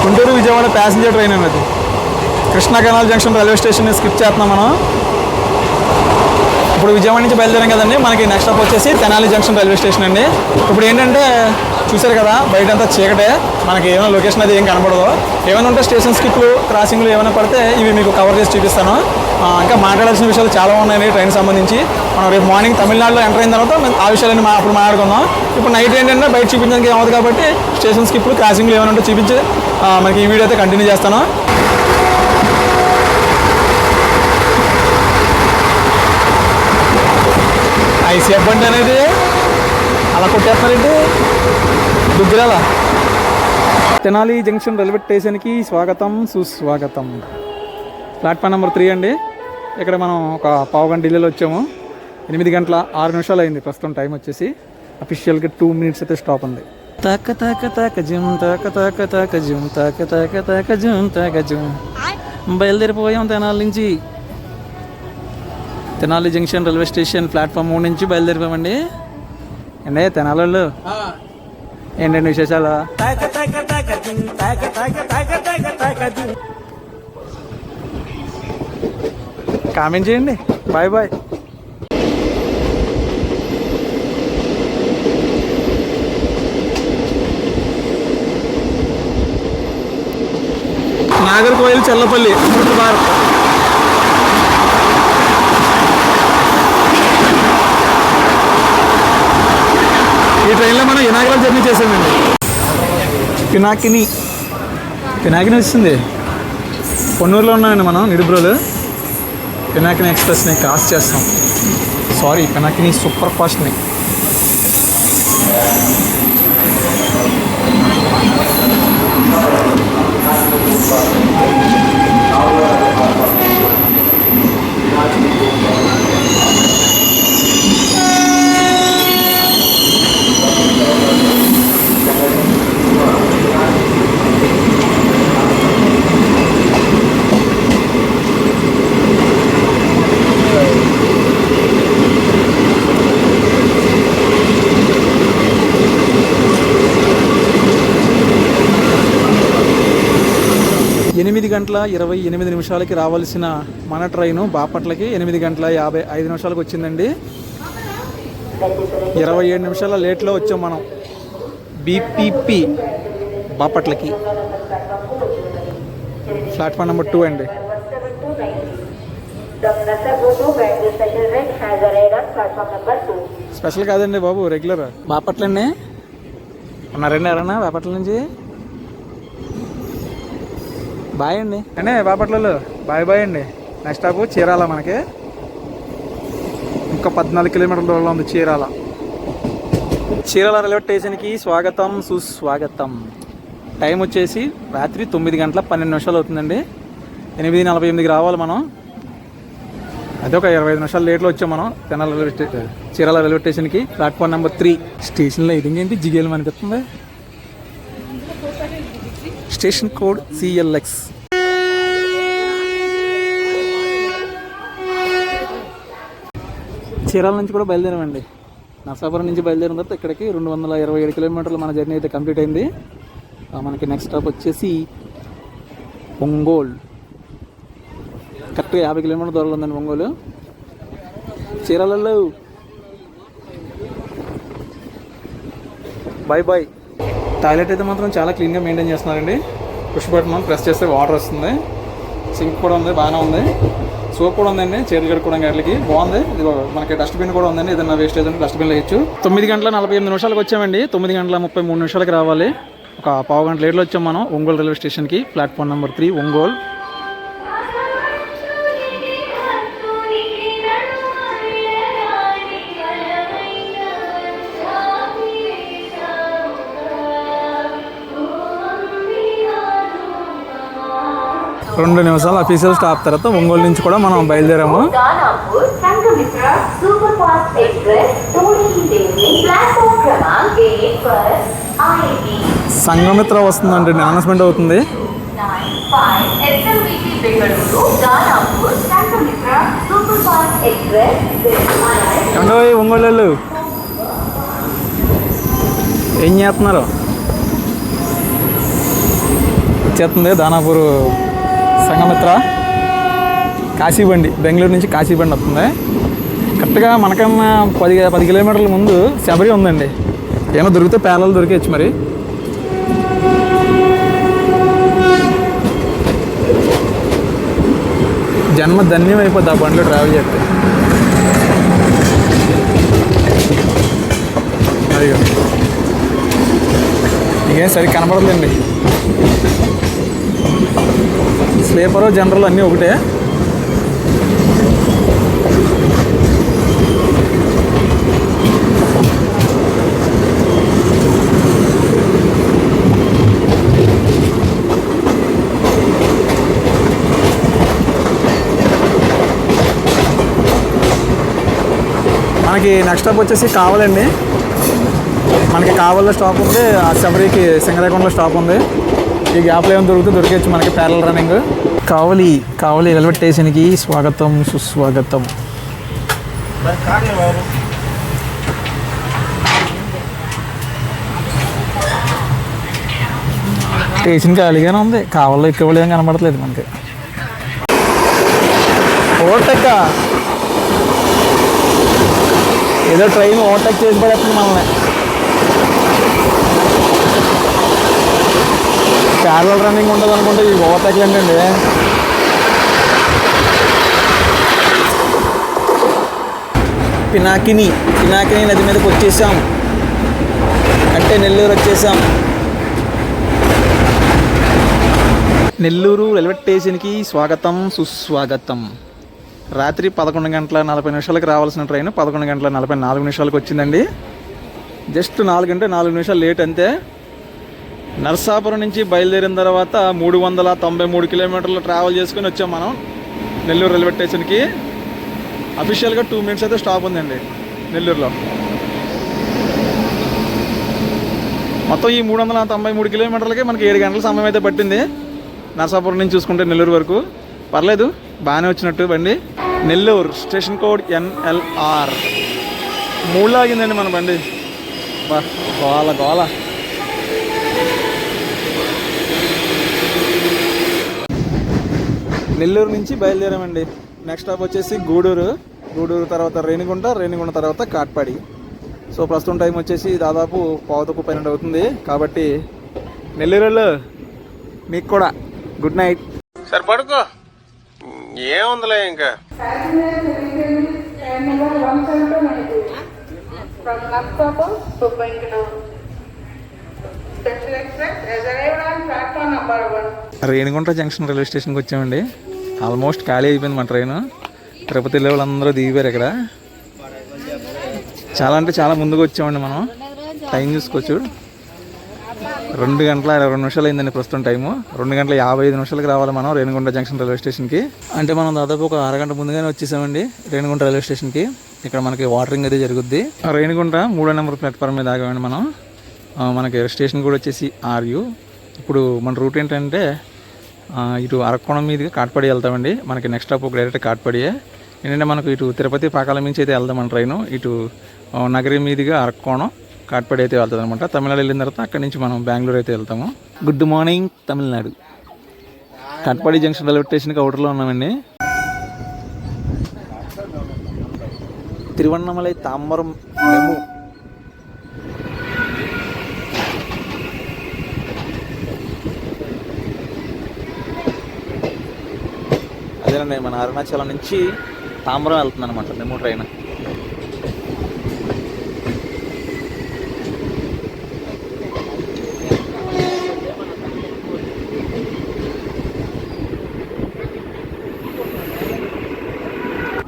గుంటూరు విజయవాడ ప్యాసింజర్ ట్రైన్ అనేది. Krishna canal junction railway station skip చేస్తున్నాం మనం. ఇప్పుడు విజయవాడ నుంచి బయలుదేరాం కదండి, మనకి నెక్స్ట్ స్టాప్ వచ్చేసి తెనాలి జంక్షన్ రైల్వే స్టేషన్ అండి. ఇప్పుడు ఏంటంటే చూసారు కదా, బయట అంతా చీకటే, మనకి ఏమైనా లొకేషన్ అది ఏం కనబడదు. ఏమైనా ఉంటే స్టేషన్ స్కిప్లు క్రాసింగ్లు ఏమైనా పడితే ఇవి మీకు కవర్ చేసి చూపిస్తాను. ఇంకా మాట్లాడాల్సిన విషయాలు చాలా ఉన్నాయండి ట్రైన్ సంబంధించి. మనం రేపు మార్నింగ్ తమిళనాడులో ఎంటర్ అయిన తర్వాత ఆ విషయాలన్నీ అప్పుడు మాట్లాడుకుందాం. ఇప్పుడు నైట్ ఏంటంటే బయట చూపించడానికి ఏమవుతుంది కాబట్టి స్టేషన్ స్కిప్లు క్రాసింగ్లు ఏమైనా ఉంటే చూపించి మనకి ఈ వీడియో అయితే కంటిన్యూ చేస్తాను. ఐసీఎఫ్ బండి అనేది అలా కొట్టేస్తున్నారండి దుగ్గిరాల. తెనాలి జంక్షన్ రైల్వే స్టేషన్కి స్వాగతం సుస్వాగతం. ప్లాట్ఫామ్ నెంబర్ 3 అండి. ఇక్కడ మనం ఒక పావు గంట ఢిల్లీలో వచ్చాము. 8 గంటల 6 నిమిషాలు అయింది ప్రస్తుతం టైం వచ్చేసి. అఫీషియల్గా 2 మినిట్స్ అయితే స్టాప్ ఉంది. తాక తాక తాక జుమ్ తాక తాక తాక జుమ్ తాక తాక తాక జుమ్ తాక జుమ్. బయలుదేరిపోయాం తెనాలి నుంచి. Tenali junction railway station platform 3 నుంచి బయలుదేరిపోయామండి. అండి తెనాలి వాళ్ళు ఏంటండి విశేషాలు? కామెంట్ చేయండి. Bye bye. నాగర్కోయిల్ చల్లపల్లి అమృత భారత్. ఈ ట్రైన్లో మనం ఇనాగ్రల్ జర్నీ చేసామండి. పినాకిని వస్తుంది. పొన్నూరులో ఉన్నామండి మనం, నిడుబ్రోలు. పినాకిని ఎక్స్ప్రెస్ని క్రాస్ చేస్తాం. సారీ, పినాకిని సూపర్ ఫాస్ట్ని. 8:28 రావాల్సిన మన ట్రైను బాపట్లకి 8:55 వచ్చిందండి. 27 నిమిషాల లేట్లో వచ్చాం మనం బీపీపీ బాపట్లకి. ప్లాట్ఫామ్ నెంబర్ 2 అండి. స్పెషల్ కాదండి బాబు, రెగ్యులర్. బాపట్ల అండి. ఉన్నారండి ఎవరన్నా బాపట్ల నుంచి? బాయ్ అండి. అండి బాపట్లలో బాయ్ అండి. Next stop Chirala. మనకి ఇంకా 14 కిలోమీటర్ల దూరంలో ఉంది చీరాల. చీరాల రైల్వే స్టేషన్కి స్వాగతం సుస్వాగతం. టైం వచ్చేసి రాత్రి 9:12 అవుతుందండి. 8:48 రావాలి మనం. అదే ఒక 25 నిమిషాలు లేట్లో వచ్చాం మనం చీరాల రైల్వే స్టేషన్కి. Platform number 3. స్టేషన్లో లైటింగ్ ఏంటి జిగేలు అనిపిస్తుంది. Station code CLX. చీరాల నుంచి కూడా బయలుదేరామండి. నరసాపురం నుంచి బయలుదేరిన తర్వాత ఇక్కడికి 227 కిలోమీటర్లు మన జర్నీ అయితే కంప్లీట్ అయింది. మనకి నెక్స్ట్ స్టాప్ వచ్చేసి ఒంగోలు. కరెక్ట్గా 50 కిలోమీటర్ల దూరంలో ఉందండి ఒంగోలు. చీరాలలో బాయ్. టాయిలెట్ అయితే మాత్రం చాలా క్లీన్గా మెయింటైన్ చేస్తున్నారండి. పుష్ బటన్ ప్రెస్ చేస్తే వాటర్ వస్తుంది. సింక్ కూడా ఉంది, బాగానే ఉంది. సోప్ కూడా ఉందండి చేతులు కడుక్కోవడానికి వాటికి బాగుంది. ఇది మనకి డస్ట్బిన్ కూడా ఉందండి. ఏదైనా వేస్టేజ్ ఉంటే డస్ట్బిన్లో వేయచ్చు. 9:48 వచ్చామండి. 9:33 రావాలి. ఒక పావు గంట లేట్లో వచ్చాం మనం ఒంగోలు రైల్వే స్టేషన్కి. Platform number 3 Ongole. రెండు నిమిషాలు అఫీషియల్ స్టాప్ తర్వాత ఒంగోలు నుంచి కూడా మనం బయలుదేరాము. సంఘమిత్ర వస్తుందండి, అనౌన్స్మెంట్ అవుతుంది. ఒంగోలు ఏం చేస్తున్నారు? వచ్చేస్తుంది దానాపూర్ సంఘమిత్ర. కాశీబండి, బెంగళూరు నుంచి కాశీబండి వస్తుంది. కరెక్ట్గా మనకన్నా 10 కిలోమీటర్ల ముందు శబరి ఉందండి. ఏమో దొరికితే పేర్లు దొరికేయచ్చు మరి. జన్మ ధన్యం అయిపోద్ది ఆ బండిలో ట్రావెల్ చేస్తే. అయ్యో ఇంకేం సరిగ్గా కనపడలేండి. స్లీపరు జనరల్ అన్నీ ఒకటే. మనకి నెక్స్ట్ స్టాప్ వచ్చేసి కావాలండి. మనకి కావాల స్టాప్ ఉంది, ఆ శబరికి సింగరేకొండలో స్టాప్ ఉంది. ఈ గ్యాప్లో ఏమైనా దొరికేయచ్చు మనకి ప్యారల్ రన్నింగ్. కావలి రైల్వే స్టేషన్కి స్వాగతం సుస్వాగతం. స్టేషన్ ఖాళీగానే ఉంది. కావాలో ఎక్కువ ఏం కనబడట్లేదు మనకి. ఓవర్టెక్ ఏదో ట్రైన్ ఓవర్టెక్ చేసి పడేస్తుంది మనల్ని. ప్యారల్ రన్నింగ్ ఉండదు అనుకుంటే ఈ ఓవర్టేక్లు ఏంటండి. పినాకిని నది మీదకి వచ్చేసాం. అంటే నెల్లూరు వచ్చేసాం. నెల్లూరు రైల్వే స్టేషన్కి స్వాగతం సుస్వాగతం. రాత్రి 11:40 రావాల్సిన ట్రైన్ 11:44 వచ్చిందండి. జస్ట్ 4 నిమిషాలు లేట్ అంతే. నరసాపురం నుంచి బయలుదేరిన తర్వాత 393 కిలోమీటర్లు ట్రావెల్ చేసుకుని వచ్చాం మనం నెల్లూరు రైల్వే స్టేషన్కి. అఫీషియల్గా 2 మినిట్స్ అయితే స్టాప్ ఉందండి నెల్లూరులో. మొత్తం ఈ 393 కిలోమీటర్లకి మనకి 7 గంటల సమయం అయితే పట్టింది. నరసాపురం నుంచి చూసుకుంటే నెల్లూరు వరకు పర్లేదు, బాగానే వచ్చినట్టు బండి. Nellore station code NLR. 3 ఆగిందండి మన బండి. బా గోల నెల్లూరు నుంచి బయలుదేరామండి. నెక్స్ట్ స్టాప్ వచ్చేసి గూడూరు తర్వాత రేణిగుంట తర్వాత కాట్పాడి. సో ప్రస్తుతం టైం వచ్చేసి దాదాపు 11:12 అవుతుంది. కాబట్టి నెల్లూరులో మీకు కూడా గుడ్ నైట్. సరే పడుకో, ఏముందిలే ఇంకా. రేణిగుంట జంక్షన్ రైల్వే స్టేషన్కి వచ్చామండి. ఆల్మోస్ట్ ఖాళీ అయిపోయింది మన ట్రైన్. తిరుపతి వెళ్ళే వాళ్ళందరూ దిగిపోయారు ఇక్కడ. చాలా అంటే చాలా ముందుకు వచ్చామండి. మనం టైం చూసుకోవచ్చు, 2 గంటల 22 నిమిషాలు అయిందండి ప్రస్తుతం టైము. 2 గంటల 55 నిమిషాలకి రావాలి మనం రేణిగుంట జంక్షన్ రైల్వే స్టేషన్కి. అంటే మనం దాదాపు ఒక అరగంట ముందుగానే వచ్చేసామండి రేణిగుంట రైల్వే స్టేషన్కి. ఇక్కడ మనకి వాటరింగ్ అది జరుగుద్ది. రేణిగుంట 3వ నెంబర్ ప్లాట్ఫామ్ మీద ఆగామండి మనం. మనకి స్టేషన్ కూడా వచ్చేసి ఆర్యు. ఇప్పుడు మన రూట్ ఏంటంటే ఇటు అరక్కోణం మీదుగా కాట్పాడి వెళ్తామండి. మనకి నెక్స్ట్ స్టాప్ డైరెక్ట్ కాట్పాడియే. ఏంటంటే మనకు ఇటు తిరుపతి పాకాల నుంచి అయితే వెళ్దాం మన ట్రైను. ఇటు నగరి మీదుగా అరక్కోణం కాట్పాడి అయితే వెళ్తుంది అనమాట. తమిళనాడు వెళ్ళిన తర్వాత అక్కడి నుంచి మనం బెంగళూరు అయితే వెళ్తాము. Good morning Tamil Nadu. Katpadi junction railway స్టేషన్కి అవుటర్లో ఉన్నామండి. తిరువన్నమలై తాంబరం మెము. అదేనండి మన అరుణాచలం నుంచి తాంబరం వెళ్తుంది అనమాట మెము ట్రైన్.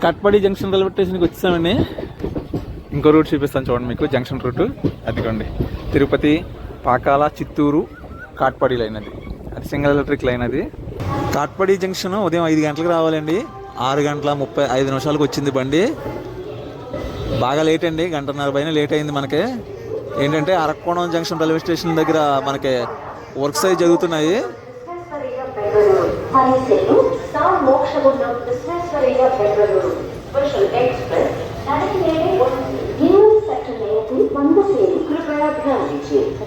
కాట్పాడి జంక్షన్ రైల్వే స్టేషన్కి వచ్చేసామండి. ఇంకో రూట్ చూపిస్తాను చూడండి మీకు, జంక్షన్ రూటు. అదిగోండి తిరుపతి, పాకాల, చిత్తూరు, కాట్పాడి లైన్ అది సింగిల్ ఎలక్ట్రిక్ లైన్ అది. కాట్పాడి జంక్షన్ ఉదయం 5 గంటలకు రావాలండి. 6 గంటల 35 నిమిషాలకు వచ్చింది బండి. బాగా లేట్ అండి, 1.5 గంటల పైన లేట్ అయింది మనకి. ఏంటంటే అరక్కోణం జంక్షన్ రైల్వే స్టేషన్ దగ్గర మనకి వర్క్స్ అవి జరుగుతున్నాయి.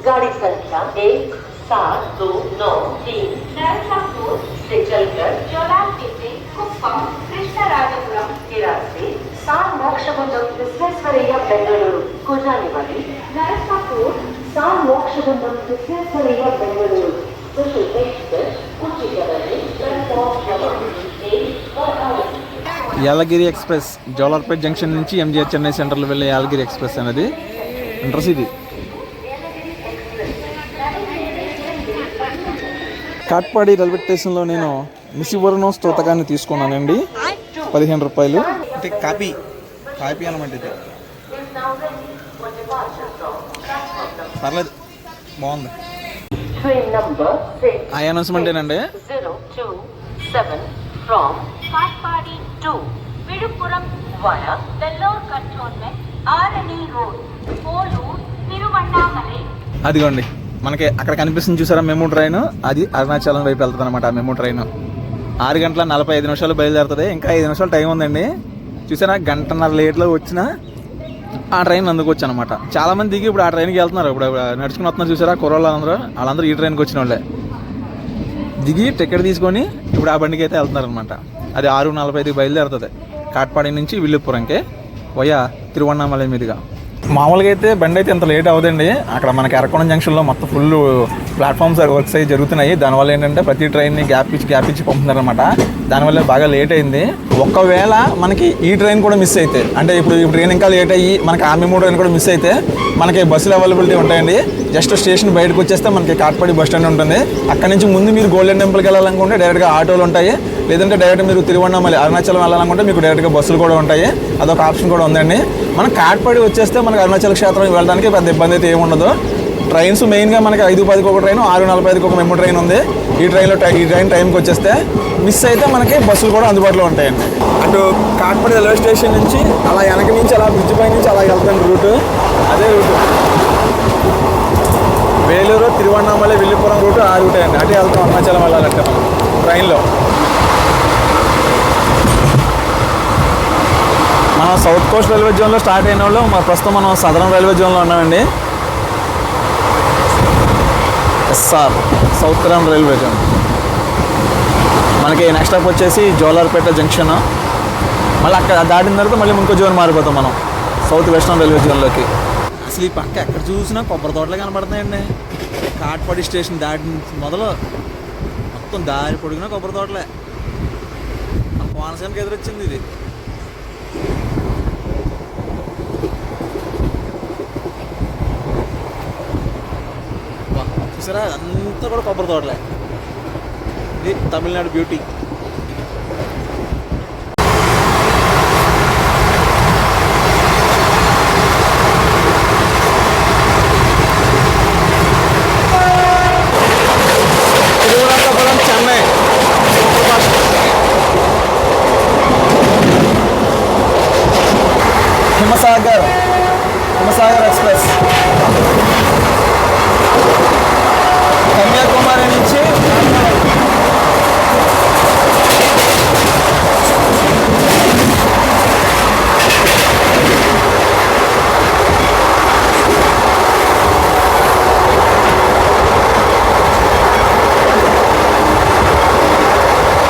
गाड़ी संख्या 17293 नरसापुर से चलकर जोलारपेटे कुप्पम कृष्णराजपुरम से सात मोक्षगुंडम विश्वेश्वरैया बेंगलुरु को जाने वाली नरसापुर सात मोक्षगुंडम विश्वेश्वरैया बेंगलुरु स्पेशल एक्सप्रेस कुछ जगह प्लेटफॉर्म 1 और యాలగిరి ఎక్స్ప్రెస్ జోలార్పేట్ జంక్షన్ నుంచి ఎంజీఆర్ చెన్నై సెంట్రల్ వెళ్ళే యాలగిరి ఎక్స్ప్రెస్ అనేది ఇంటర్సిటీ. కాట్పాడి రైల్వే స్టేషన్లో నేను మిసివరనో స్తోతకాన్ని తీసుకున్నానండి. 15 రూపాయలు. అంటే కాపీ అనమాట ఇది. పర్లేదు, బాగుంది. ఆ అనౌన్స్మెంట్ ఏనండి. 027 from Katpadi to Vidupuram via Vellore Cantonment RNE Road, Polur, Tiruvannamalai. అదిగోండి మనకి అక్కడ కనిపిస్తుంది చూసారా మెము ట్రైన్, అది అరుణాచలం వైపు వెళ్తుంది అనమాట. ఆ మెము ట్రైన్ 6 గంటల 45 నిమిషాలు బయలుదేరుతుంది. ఇంకా 5 నిమిషాలు టైం ఉందండి. చూసారా, 1.5 గంటల లేట్లో వచ్చిన ఆ ట్రైన్ అందుకోవచ్చు అనమాట. చాలామంది దిగి ఇప్పుడు ఆ ట్రైన్కి వెళ్తున్నారు. ఇప్పుడు నడుచుకుని వస్తున్నారు చూసారా కుర్రోళ్ళు వాళ్ళందరూ ఈ ట్రైన్కి వచ్చిన వాళ్ళే. దిగి టికెట్ తీసుకొని ఇప్పుడు ఆ బండికి అయితే వెళ్తున్నారు అనమాట. అది 6:45కి బయలుదేరుతుంది కాట్పాడి నుంచి విల్లుపురంకే వయా తిరువన్నామలై మీదుగా. మామూలుగా అయితే బండి అయితే ఇంత లేట్ అవ్వదండి. అక్కడ మనకి అరకోణం జంక్షన్లో మొత్తం ఫుల్ ప్లాట్ఫామ్స్ వర్క్స్ అవి జరుగుతున్నాయి. దానివల్ల ఏంటంటే ప్రతి ట్రైన్ని గ్యాప్ ఇచ్చి పంపుతున్నారనమాట. దానివల్ల బాగా లేట్ అయింది. ఒకవేళ మనకి ఈ ట్రైన్ కూడా మిస్ అయితే, అంటే ఇప్పుడు ఈ ట్రైన్ ఇంకా లేట్ అయ్యి మనకి ఆ మెము ట్రైన్ కూడా మిస్ అయితే మనకి బస్సులు అవైలబిలిటీ ఉంటాయండి. జస్ట్ స్టేషన్ బయటకు వచ్చేస్తే మనకి కాట్పాడి బస్ స్టాండ్ ఉంటుంది. అక్కడ నుంచి ముందు మీరు గోల్డెన్ టెంపుల్కి వెళ్ళాలనుకుంటే డైరెక్ట్గా ఆటోలు ఉంటాయి. లేదంటే డైరెక్ట్ మీరు తిరువన్నామలై అరుణాచలం వెళ్ళాలనుకుంటే మీకు డైరెక్ట్గా బస్సులు కూడా ఉంటాయి. అదొక ఆప్షన్ కూడా ఉందండి. మనం కాట్పాడి వచ్చేస్తే మనకి అరుణాచల క్షేత్రం వెళ్ళడానికి పెద్ద ఇబ్బంది అయితే ఏముండదు. ట్రైన్స్ మెయిన్గా మనకి 5:10కి ఒక ట్రైన్, 6:45కి ఒక మెము ట్రైన్ ఉంది. ఈ ట్రైన్ టైంకి వచ్చేస్తే మిస్ అయితే మనకి బస్సులు కూడా అందుబాటులో ఉంటాయండి. అటు కాట్పాడి రైల్వే స్టేషన్ నుంచి అలా వెనక నుంచి అలా బ్రిడ్జ్ పై నుంచి అలా వెళ్తాను రూటు. అదే రూటు వేలూరు, తిరువన్నామలై, విల్లుపురం రూటు ఆ రూటే అండి. అటే వెళ్తాం అరుణాచలం వెళ్ళాలంటే మనం ట్రైన్లో. మనం సౌత్ కోస్ట్ రైల్వే జోన్లో స్టార్ట్ అయిన వాళ్ళు ప్రస్తుతం మనం సదరన్ రైల్వే జోన్లో ఉన్నామండి. SR southern railway zone. మన మనకి నెక్స్ట్ స్టాప్ వచ్చేసి జోలార్పేట జంక్షన్. మళ్ళీ అక్కడ దాటిన తర్వాత మళ్ళీ ఇంకో జోన్ మారిపోతాం మనం సౌత్ వెస్టర్న్ రైల్వే జోన్లోకి. అసలు ఈ పక్క ఎక్కడ చూసినా కొబ్బరి తోటలే కనబడుతున్నాయండి. కాట్పాడి స్టేషన్ దాటిన మొదలు మొత్తం దారి పొడిగినా కొబ్బరి తోటలే. మన కోనసీమకి ఎదురొచ్చింది ఇది. చూసారా, అంతా కూడా కొబ్బరి తోటలే. ఇది తమిళనాడు బ్యూటీ. తిరువనంతపురం చెన్నై హిమసాగర్ ఎక్స్ప్రెస్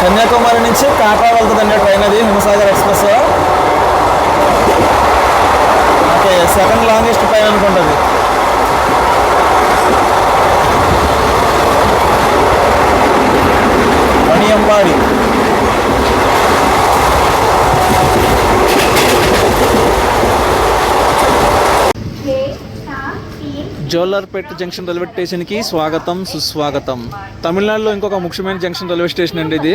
కన్యాకుమారి నుంచి కాట్రా వెళ్తుందండి ట్రైన్. అది Himsagar express. Okay, second longest train అనుకుంటుంది. కనియంబాడి జోలార్పేట జంక్షన్ రైల్వే స్టేషన్కి స్వాగతం సుస్వాగతం. తమిళనాడులో ఇంకొక ముఖ్యమైన జంక్షన్ రైల్వే స్టేషన్ అండి ఇది.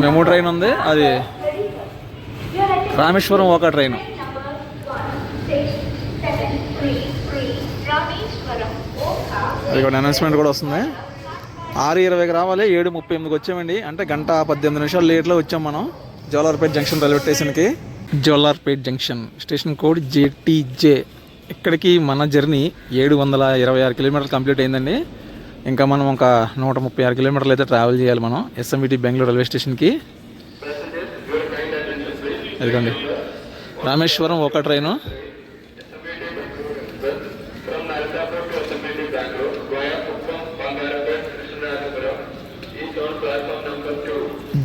మెమో ట్రైన్ ఉంది, అది రామేశ్వరం ఒక ట్రైన్. ఇక్కడ అనౌన్స్మెంట్ కూడా వస్తుంది. 6:20కి రావాలి, 7:38కి వచ్చామండి. అంటే 1:18 లేట్లో వచ్చాం మనం జోలార్పేట జంక్షన్ రైల్వే స్టేషన్కి. Jolarpet junction station code JTJ. ఇక్కడికి మన జర్నీ 726 కిలోమీటర్లు కంప్లీట్ అయిందండి. ఇంకా మనం ఒక 136 కిలోమీటర్లు అయితే ట్రావెల్ చేయాలి మనం SMVT బెంగళూరు రైల్వే స్టేషన్కి. అదిగోండి రామేశ్వరం ఒక ట్రైను.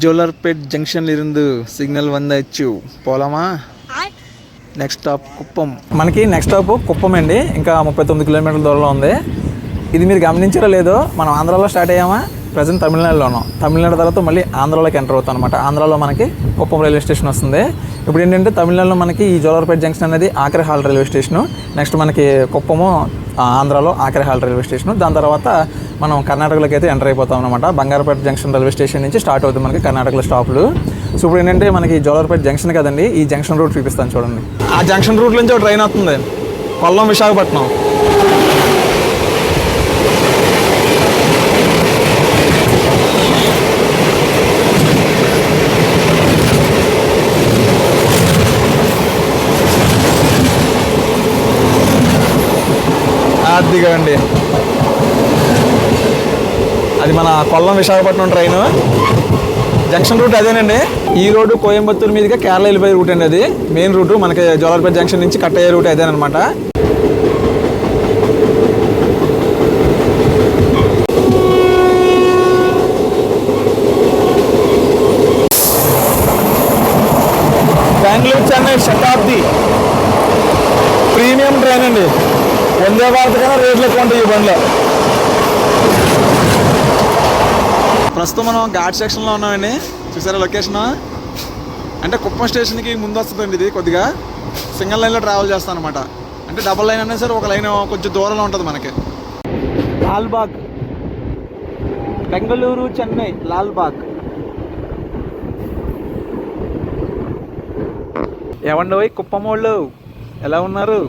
ஜோலார்பேட் ஜங்ஷன்ல இருந்து సిగ్నల్ వందచ్చు. పోలామా? Next stop Kuppam. మనకి నెక్స్ట్ స్టాప్ కుప్పం అండి. ఇంకా 39 కిలోమీటర్ల దూరంలో ఉంది. ఇది మీరు గమనించారో లేదో, మనం ఆంధ్రాలో స్టార్ట్ అయ్యామా, ప్రజెంట్ తమిళనాడులో ఉన్నాం. తమిళనాడు తర్వాత మళ్ళీ ఆంధ్రాలోకి ఎంటర్ అవుతాం అనమాట. ఆంధ్రాలో మనకి కుప్పం రైల్వే స్టేషన్ వస్తుంది. ఇప్పుడు ఏంటంటే తమిళనాడులో మనకి ఈ జోలార్పేట జంక్షన్ అనేది ఆఖరి హాల్ రైల్వే స్టేషను. నెక్స్ట్ మనకి కుప్పము ఆంధ్రాలో ఆఖరి హాల్ రైల్వే స్టేషను. దాని తర్వాత మనం కర్ణాటకలోకి అయితే ఎంటర్ అయిపోతాం అనమాట. బంగారపేట జంక్షన్ రైల్వే స్టేషన్ నుంచి స్టార్ట్ అవుతుంది మనకి కర్ణాటకలో స్టాప్లు. సో ఇప్పుడు ఏంటంటే మనకి జోలార్పేట జంక్షన్ కదండి, ఈ జంక్షన్ రూట్ చూపిస్తాను చూడండి. ఆ జంక్షన్ రూట్ నుంచి ఒక ట్రైన్ వస్తుంది కొల్లం విశాఖపట్నం. అదిగా అండి, అది మన Kollam Visakhapatnam train. Junction route అదేనండి. ఈ రోడ్డు కోయంబత్తూరు మీదుగా కేరళ వెళ్ళిపోయే రూట్ అండి. అది మెయిన్ రూటు. మనకి జోలార్పేట జంక్షన్ నుంచి కట్ అయ్యే రూట్ అదేనమాట. బెంగళూరు చెన్నై శతాబ్ది ప్రీమియం ట్రైన్ అండి. వందే భారత్ కన్నా రేట్లు ఎక్కువ ఉంటాయి ఈ బండిలో. ప్రస్తుతం మనం ఘాట్ సెక్షన్లో ఉన్నామండి. చూసారా లొకేషన్? అంటే కుప్పం స్టేషన్కి ముందు వస్తుందండి. ఇది కొద్దిగా సింగిల్ లైన్లో ట్రావెల్ చేస్తాను అనమాట. అంటే డబుల్ లైన్ అయినా సరే ఒక లైన్ కొంచెం దూరంలో ఉంటుంది మనకి. లాల్బాగ్, బెంగళూరు చెన్నై లాల్బాగ్. ఏమండోయ్ కుప్పం వాళ్ళు ఎలా ఉన్నారు?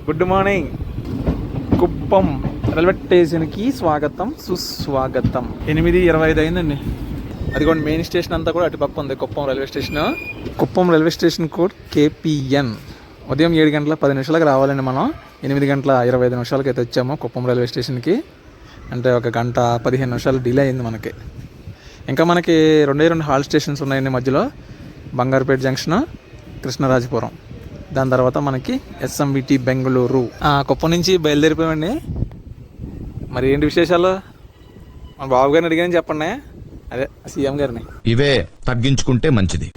Good morning. కుప్పం రైల్వే స్టేషన్కి స్వాగతం సుస్వాగతం. 8:25 అయిందండి. అదిగోండి మెయిన్ స్టేషన్ అంతా కూడా అటుపక్క ఉంది Kuppam railway station. Kuppam railway station code KPN. ఉదయం 7:10 రావాలండి మనం. 8:25 అయితే వచ్చాము కుప్పం రైల్వే స్టేషన్కి. అంటే 1:15 డిలే అయింది మనకి. ఇంకా మనకి 2 హాల్ స్టేషన్స్ ఉన్నాయండి మధ్యలో. బంగారపేట జంక్షన్, కృష్ణరాజపురం. దాని తర్వాత మనకి SMVT బెంగళూరు. కుప్పం నుంచి బయలుదేరిపోయామండి. మరి ఏంటి విశేషాలు? మన బాబు గారిని అడిగానని చెప్పండి. అదే సీఎం గారిని. ఇవే తగ్గించుకుంటే మంచిది.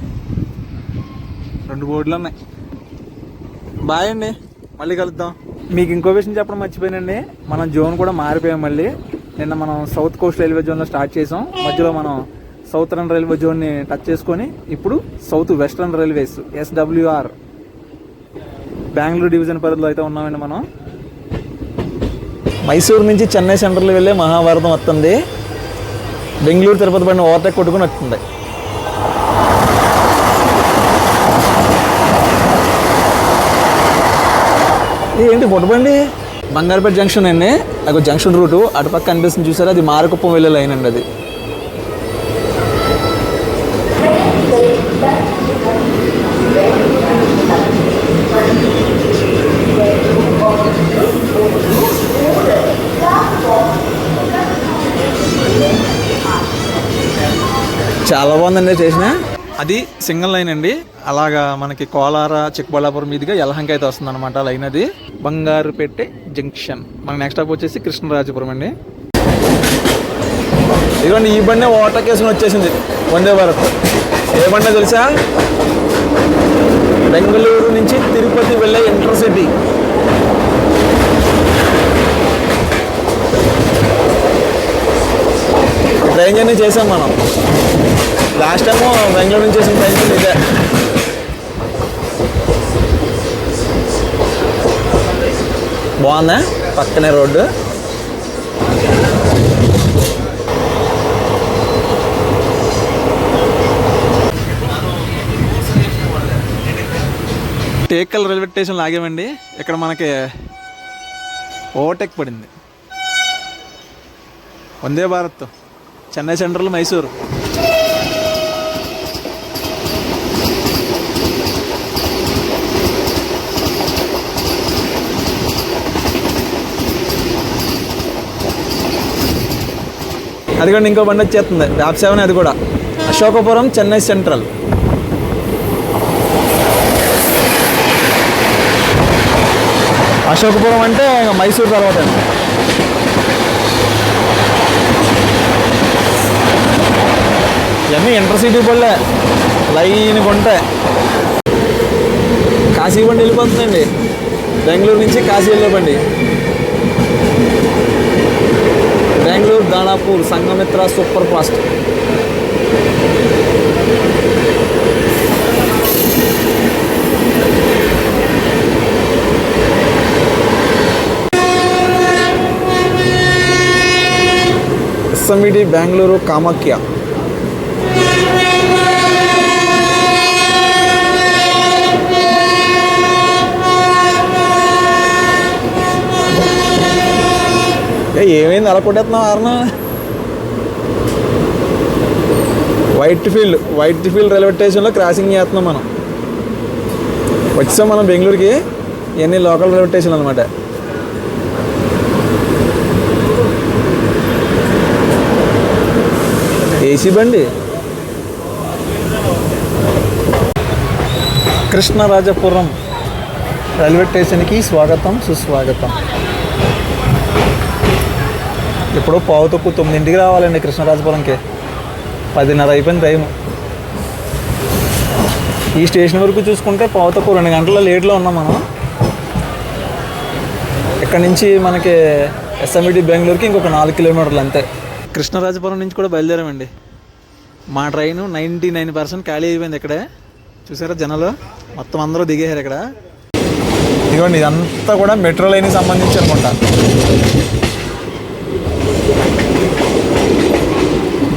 2 బోర్డులు ఉన్నాయి. బాయ్ అండి, మళ్ళీ కలుద్దాం. మీకు ఇంకో విషయం చెప్పడం మర్చిపోయానండి, మనం జోన్ కూడా మారిపోయాం మళ్ళీ. నిన్న మనం సౌత్ కోస్ట్ రైల్వే జోన్లో స్టార్ట్ చేసాం. మధ్యలో మనం సౌతర్న్ రైల్వే జోన్ని టచ్ చేసుకొని ఇప్పుడు south western railways SWR Bengaluru division పరిధిలో అయితే ఉన్నామండి మనం. మైసూరు నుంచి చెన్నై సెంట్రల్ వెళ్ళే మహాభారతం వస్తుంది. బెంగళూరు తిరుపతి బండి ఓవర్టేక్ కొట్టుకుని వస్తుంది. ఏంటి బొట్టబండి? బంగారుపేట జంక్షన్ అండి, అది జంక్షన్ రూటు. అటుపక్క కనిపిస్తుంది చూసారా, అది మారకుప్పం వెళ్ళే లైన్ అండి. అది చాలా బాగుందండి స్టేషన్. అది సింగిల్ లైన్ అండి. అలాగా మనకి కోలార చిక్కబళ్ళాపురం మీదుగా యలహంక అయితే వస్తుంది అనమాట లైన్. అది బంగారుపేట జంక్షన్. మన నెక్స్ట్ స్టాప్ వచ్చేసి కృష్ణరాజపురం అండి. ఇదిగోండి ఈ బండి ఓవర్టేక్ వేసుకుని వచ్చేసింది వందే భారత్. ఏ బండి తెలుసా? బెంగళూరు నుంచి తిరుపతి వెళ్ళే ఇంటర్సిటీ. ట్రైన్ జర్నీ చేసాం మనం. లాస్ట్ టైము బెంగళూరు నుంచి చేసిన ట్రైన్ జర్నీ ఇదే. బాగుందా? పక్కనే రోడ్డు. టేకల్ రైల్వే స్టేషన్ లాగామండి. ఇక్కడ మనకి ఓవర్టేక్ పడింది. వందే భారత్ చెన్నై సెంట్రల్ మైసూరు. అదిగోండి ఇంకో బండి వచ్చేస్తుంది, డాప్ 7. అది కూడా అశోకపురం చెన్నై సెంట్రల్. అశోకపురం అంటే మైసూరు తర్వాత అండి. ఇవన్నీ ఇంటర్సిటీ బళ్ళే లైన్గా ఉంటాయి. కాశీ బండి వెళ్ళిపోతుందండి, బెంగళూరు నుంచి కాశీ వెళ్ళే బండి. Bengaluru Danapur Sanghamitra super fast. SMVT Bengaluru Kamakhya. ఏమైంది అలా కొట్టేస్తున్నావు ఆరణ? వైట్ ఫీల్డ్ రైల్వే స్టేషన్లో క్రాసింగ్ చేస్తున్నాం మనం. వచ్చాం మనం బెంగళూరుకి. ఇవన్నీ లోకల్ రైల్వే స్టేషన్ అనమాట. ఏసీ బండి. కృష్ణరాజపురం రైల్వే స్టేషన్కి స్వాగతం సుస్వాగతం. ఇప్పుడు 9:15 రావాలండి కృష్ణరాజపురంకి. 10:30 అయిపోయింది టైము. ఈ స్టేషన్ వరకు చూసుకుంటే 2 గంటల లేట్లో ఉన్నాం మనం. ఇక్కడ నుంచి మనకి SMVT బెంగళూరుకి ఇంకొక 4 కిలోమీటర్లు అంతే. కృష్ణరాజపురం నుంచి కూడా బయలుదేరామండి. మా ట్రైన్ 99% ఖాళీ అయిపోయింది ఇక్కడే. చూసారా జనాలు మొత్తం అందరూ దిగేశారు ఇక్కడ. ఇదిగోండి ఇదంతా కూడా మెట్రో లైన్కి సంబంధించి అనుకుంటా.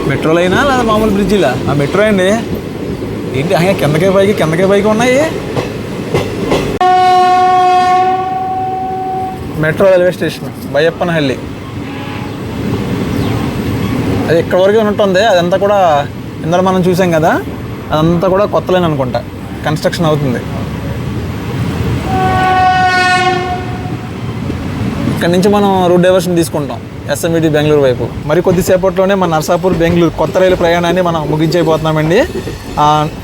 మెట్రో లైనా లేదా మామూలు బ్రిడ్జిలా? ఆ మెట్రో అండి. ఏంటి కిందకే పైకి ఉన్నాయి. Metro railway station Baiyappanahalli. అది ఇక్కడ వరకే ఉంటుంది. అదంతా కూడా ఇందులో మనం చూసాం కదా, అదంతా కూడా కొత్త లైన్ అనుకుంటా, కన్స్ట్రక్షన్ అవుతుంది. ఇక్కడ నుంచి మనం రూట్ డైవర్షన్ తీసుకుంటాం SMVT బెంగళూరు వైపు. మరి కొద్దిసేపట్లోనే మన నర్సాపూర్ బెంగళూరు కొత్త రైలు ప్రయాణాన్ని మనం ముగించైపోతున్నామండి.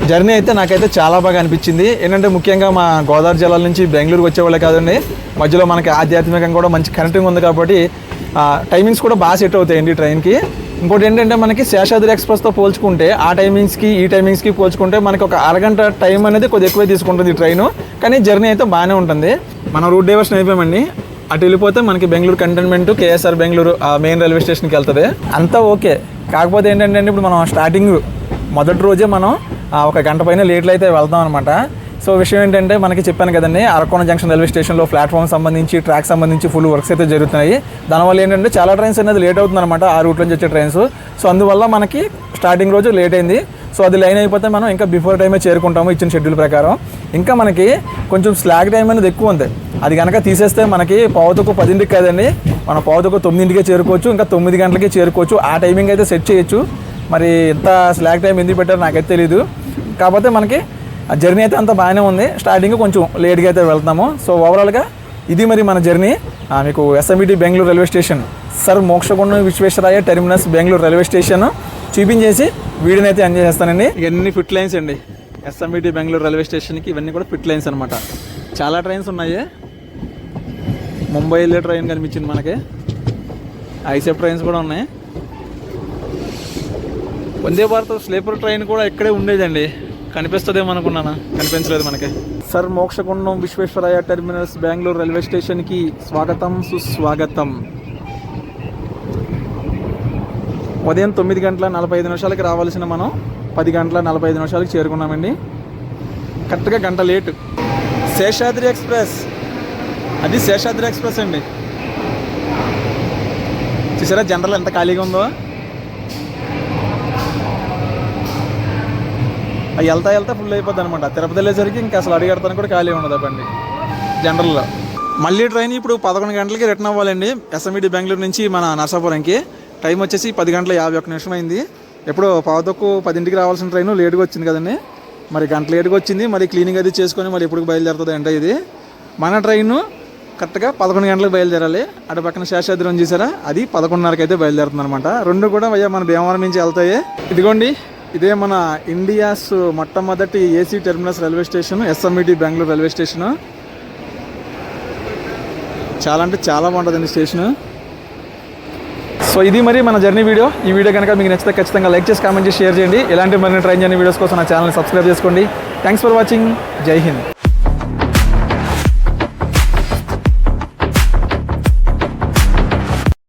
జర్నీ అయితే నాకైతే చాలా బాగా అనిపించింది. ఏంటంటే ముఖ్యంగా మా గోదావరి జిల్లాల నుంచి బెంగళూరుకి వచ్చేవాళ్ళే కాదండి, మధ్యలో మనకి ఆధ్యాత్మికంగా కూడా మంచి కనెక్టింగ్ ఉంది కాబట్టి టైమింగ్స్ కూడా బాగా సెట్ అవుతాయండి ట్రైన్కి. ఇంకోటి ఏంటంటే మనకి శేషాద్రి ఎక్స్ప్రెస్తో పోల్చుకుంటే ఆ టైమింగ్స్కి ఈ టైమింగ్స్కి పోల్చుకుంటే మనకి ఒక అరగంట టైం అనేది కొద్దిగా ఎక్కువే తీసుకుంటుంది ఈ ట్రైను, కానీ జర్నీ అయితే బాగానే ఉంటుంది. మనం రూట్ డైవర్షన్ అయిపోయామండి. అటు వెళ్ళిపోతే మనకి Bengaluru cantonment KSR Bengaluru main railway స్టేషన్కి వెళ్తుంది. అంతా ఓకే. కాకపోతే ఏంటంటే ఇప్పుడు మనం స్టార్టింగ్ మొదటి రోజే మనం ఒక గంట పైన లేట్లు అయితే వెళ్తాం అనమాట. సో విషయం ఏంటంటే మనకి చెప్పాను కదండి, అరకోణ జంక్షన్ రైల్వే స్టేషన్లో ప్లాట్ఫామ్ సంబంధించి ట్రాక్ సంబంధించి ఫుల్ వర్క్స్ అయితే జరుగుతున్నాయి. దానివల్ల ఏంటంటే చాలా ట్రైన్స్ అనేది లేట్ అవుతుంది అనమాట, ఆ రూట్ నుంచి వచ్చే ట్రైన్స్. సో అందువల్ల మనకి స్టార్టింగ్ రోజు లేట్ అయింది. సో అది లైన్ అయిపోతే మనం ఇంకా బిఫోర్ టైమే చేరుకుంటాము ఇచ్చిన షెడ్యూల్ ప్రకారం. ఇంకా మనకి కొంచెం స్లాగ్ టైం అనేది ఎక్కువ ఉంది. అది కనుక తీసేస్తే మనకి పావుతకు 10ంటికి కదండి, మనం పావుతకు 9ంటికే చేరుకోవచ్చు, ఇంకా 9 గంటలకే చేరుకోవచ్చు. ఆ టైమింగ్ అయితే సెట్ చేయొచ్చు. మరి ఇంత స్లాగ్ టైం ఎందుకు పెట్టారో నాకైతే తెలీదు. కాకపోతే మనకి జర్నీ అయితే అంత బాగానే ఉంది. స్టార్టింగ్ కొంచెం లేట్గా అయితే వెళ్తాము. సో ఓవరాల్గా ఇది మరి మన జర్నీ. మీకు SMVT Bengaluru railway station, sir Mokshagundam Visvesvaraya terminus Bengaluru railway station చూపించేసి వీడియోని అయితే ఎంజాయ్ చేస్తానండి. ఇవన్నీ ఫిట్ లైన్స్ అండి ఎస్ఎంబిటి బెంగళూరు రైల్వే స్టేషన్కి. ఇవన్నీ కూడా ఫిట్ లైన్స్ అనమాట. చాలా ట్రైన్స్ ఉన్నాయి. ముంబై వెళ్ళే ట్రైన్ కనిపించింది మనకి, ఐసెఫ్ ట్రైన్స్ కూడా ఉన్నాయి. వందే భారత్ స్లీపర్ ట్రైన్ కూడా ఇక్కడే ఉండేదండి, కనిపిస్తుందేమో అనుకున్నాను, కనిపించలేదు మనకి. Sir Mokshagundam Visvesvaraya terminus Bengaluru railway స్టేషన్కి స్వాగతం సుస్వాగతం. ఉదయం 9:45 రావాల్సిన మనం 10:45 చేరుకున్నామండి. కరెక్ట్గా గంట లేటు. శేషాద్రి ఎక్స్ప్రెస్, అది శేషాద్రి ఎక్స్ప్రెస్ అండి. చూసారా జనరల్ ఎంత ఖాళీగా ఉందో. అవి వెళ్తా ఫుల్ అయిపోద్ది అనమాట. తిరుపతి వెళ్ళేసరికి ఇంకా అసలు అడిగడతాను కూడా ఖాళీ ఉండదు బండి జనరల్లో. మళ్ళీ ట్రైన్ ఇప్పుడు 11 గంటలకి రిటర్న్ అవ్వాలండి ఎస్ఎంబిటి బెంగళూరు నుంచి మన నర్సాపురంకి. టైం వచ్చేసి 10:51 అయింది. ఎప్పుడో పావుతకు 10ంటికి రావాల్సిన ట్రైన్ లేట్గా వచ్చింది కదండి, మరి గంట లేట్గా వచ్చింది. మరి క్లీనింగ్ అది చేసుకొని మరి ఎప్పుడు బయలుదేరుతుంది అంటే ఇది మన ట్రైను కరెక్ట్గా 11 గంటలకు బయలుదేరాలి. అటు పక్కన శేషాద్రి అని చూసారా, అది 11:30కి అయితే బయలుదేరుతుంది అనమాట. రెండు కూడా మన భీమవరం నుంచి వెళ్తాయి. ఇదిగోండి, ఇదే మన ఇండియాస్ మొట్టమొదటి AC terminus railway station SMBT Bengaluru railway station. చాలా అంటే చాలా బాగుంటుందండి స్టేషను. సో ఇది మరి మన జర్నీ వీడియో. ఈ వీడియో కనుక మీకు నచ్చితే ఖచ్చితంగా లైక్ చేసి కామెంట్ చేసి షేర్ చేయండి. ఇలాంటి మరిన్ని ట్రైన్ జర్నీ వీడియోస్ కోసం నా ఛానల్ని సబ్స్క్రైబ్ చేసుకోండి. Thanks for watching. జై హింద్.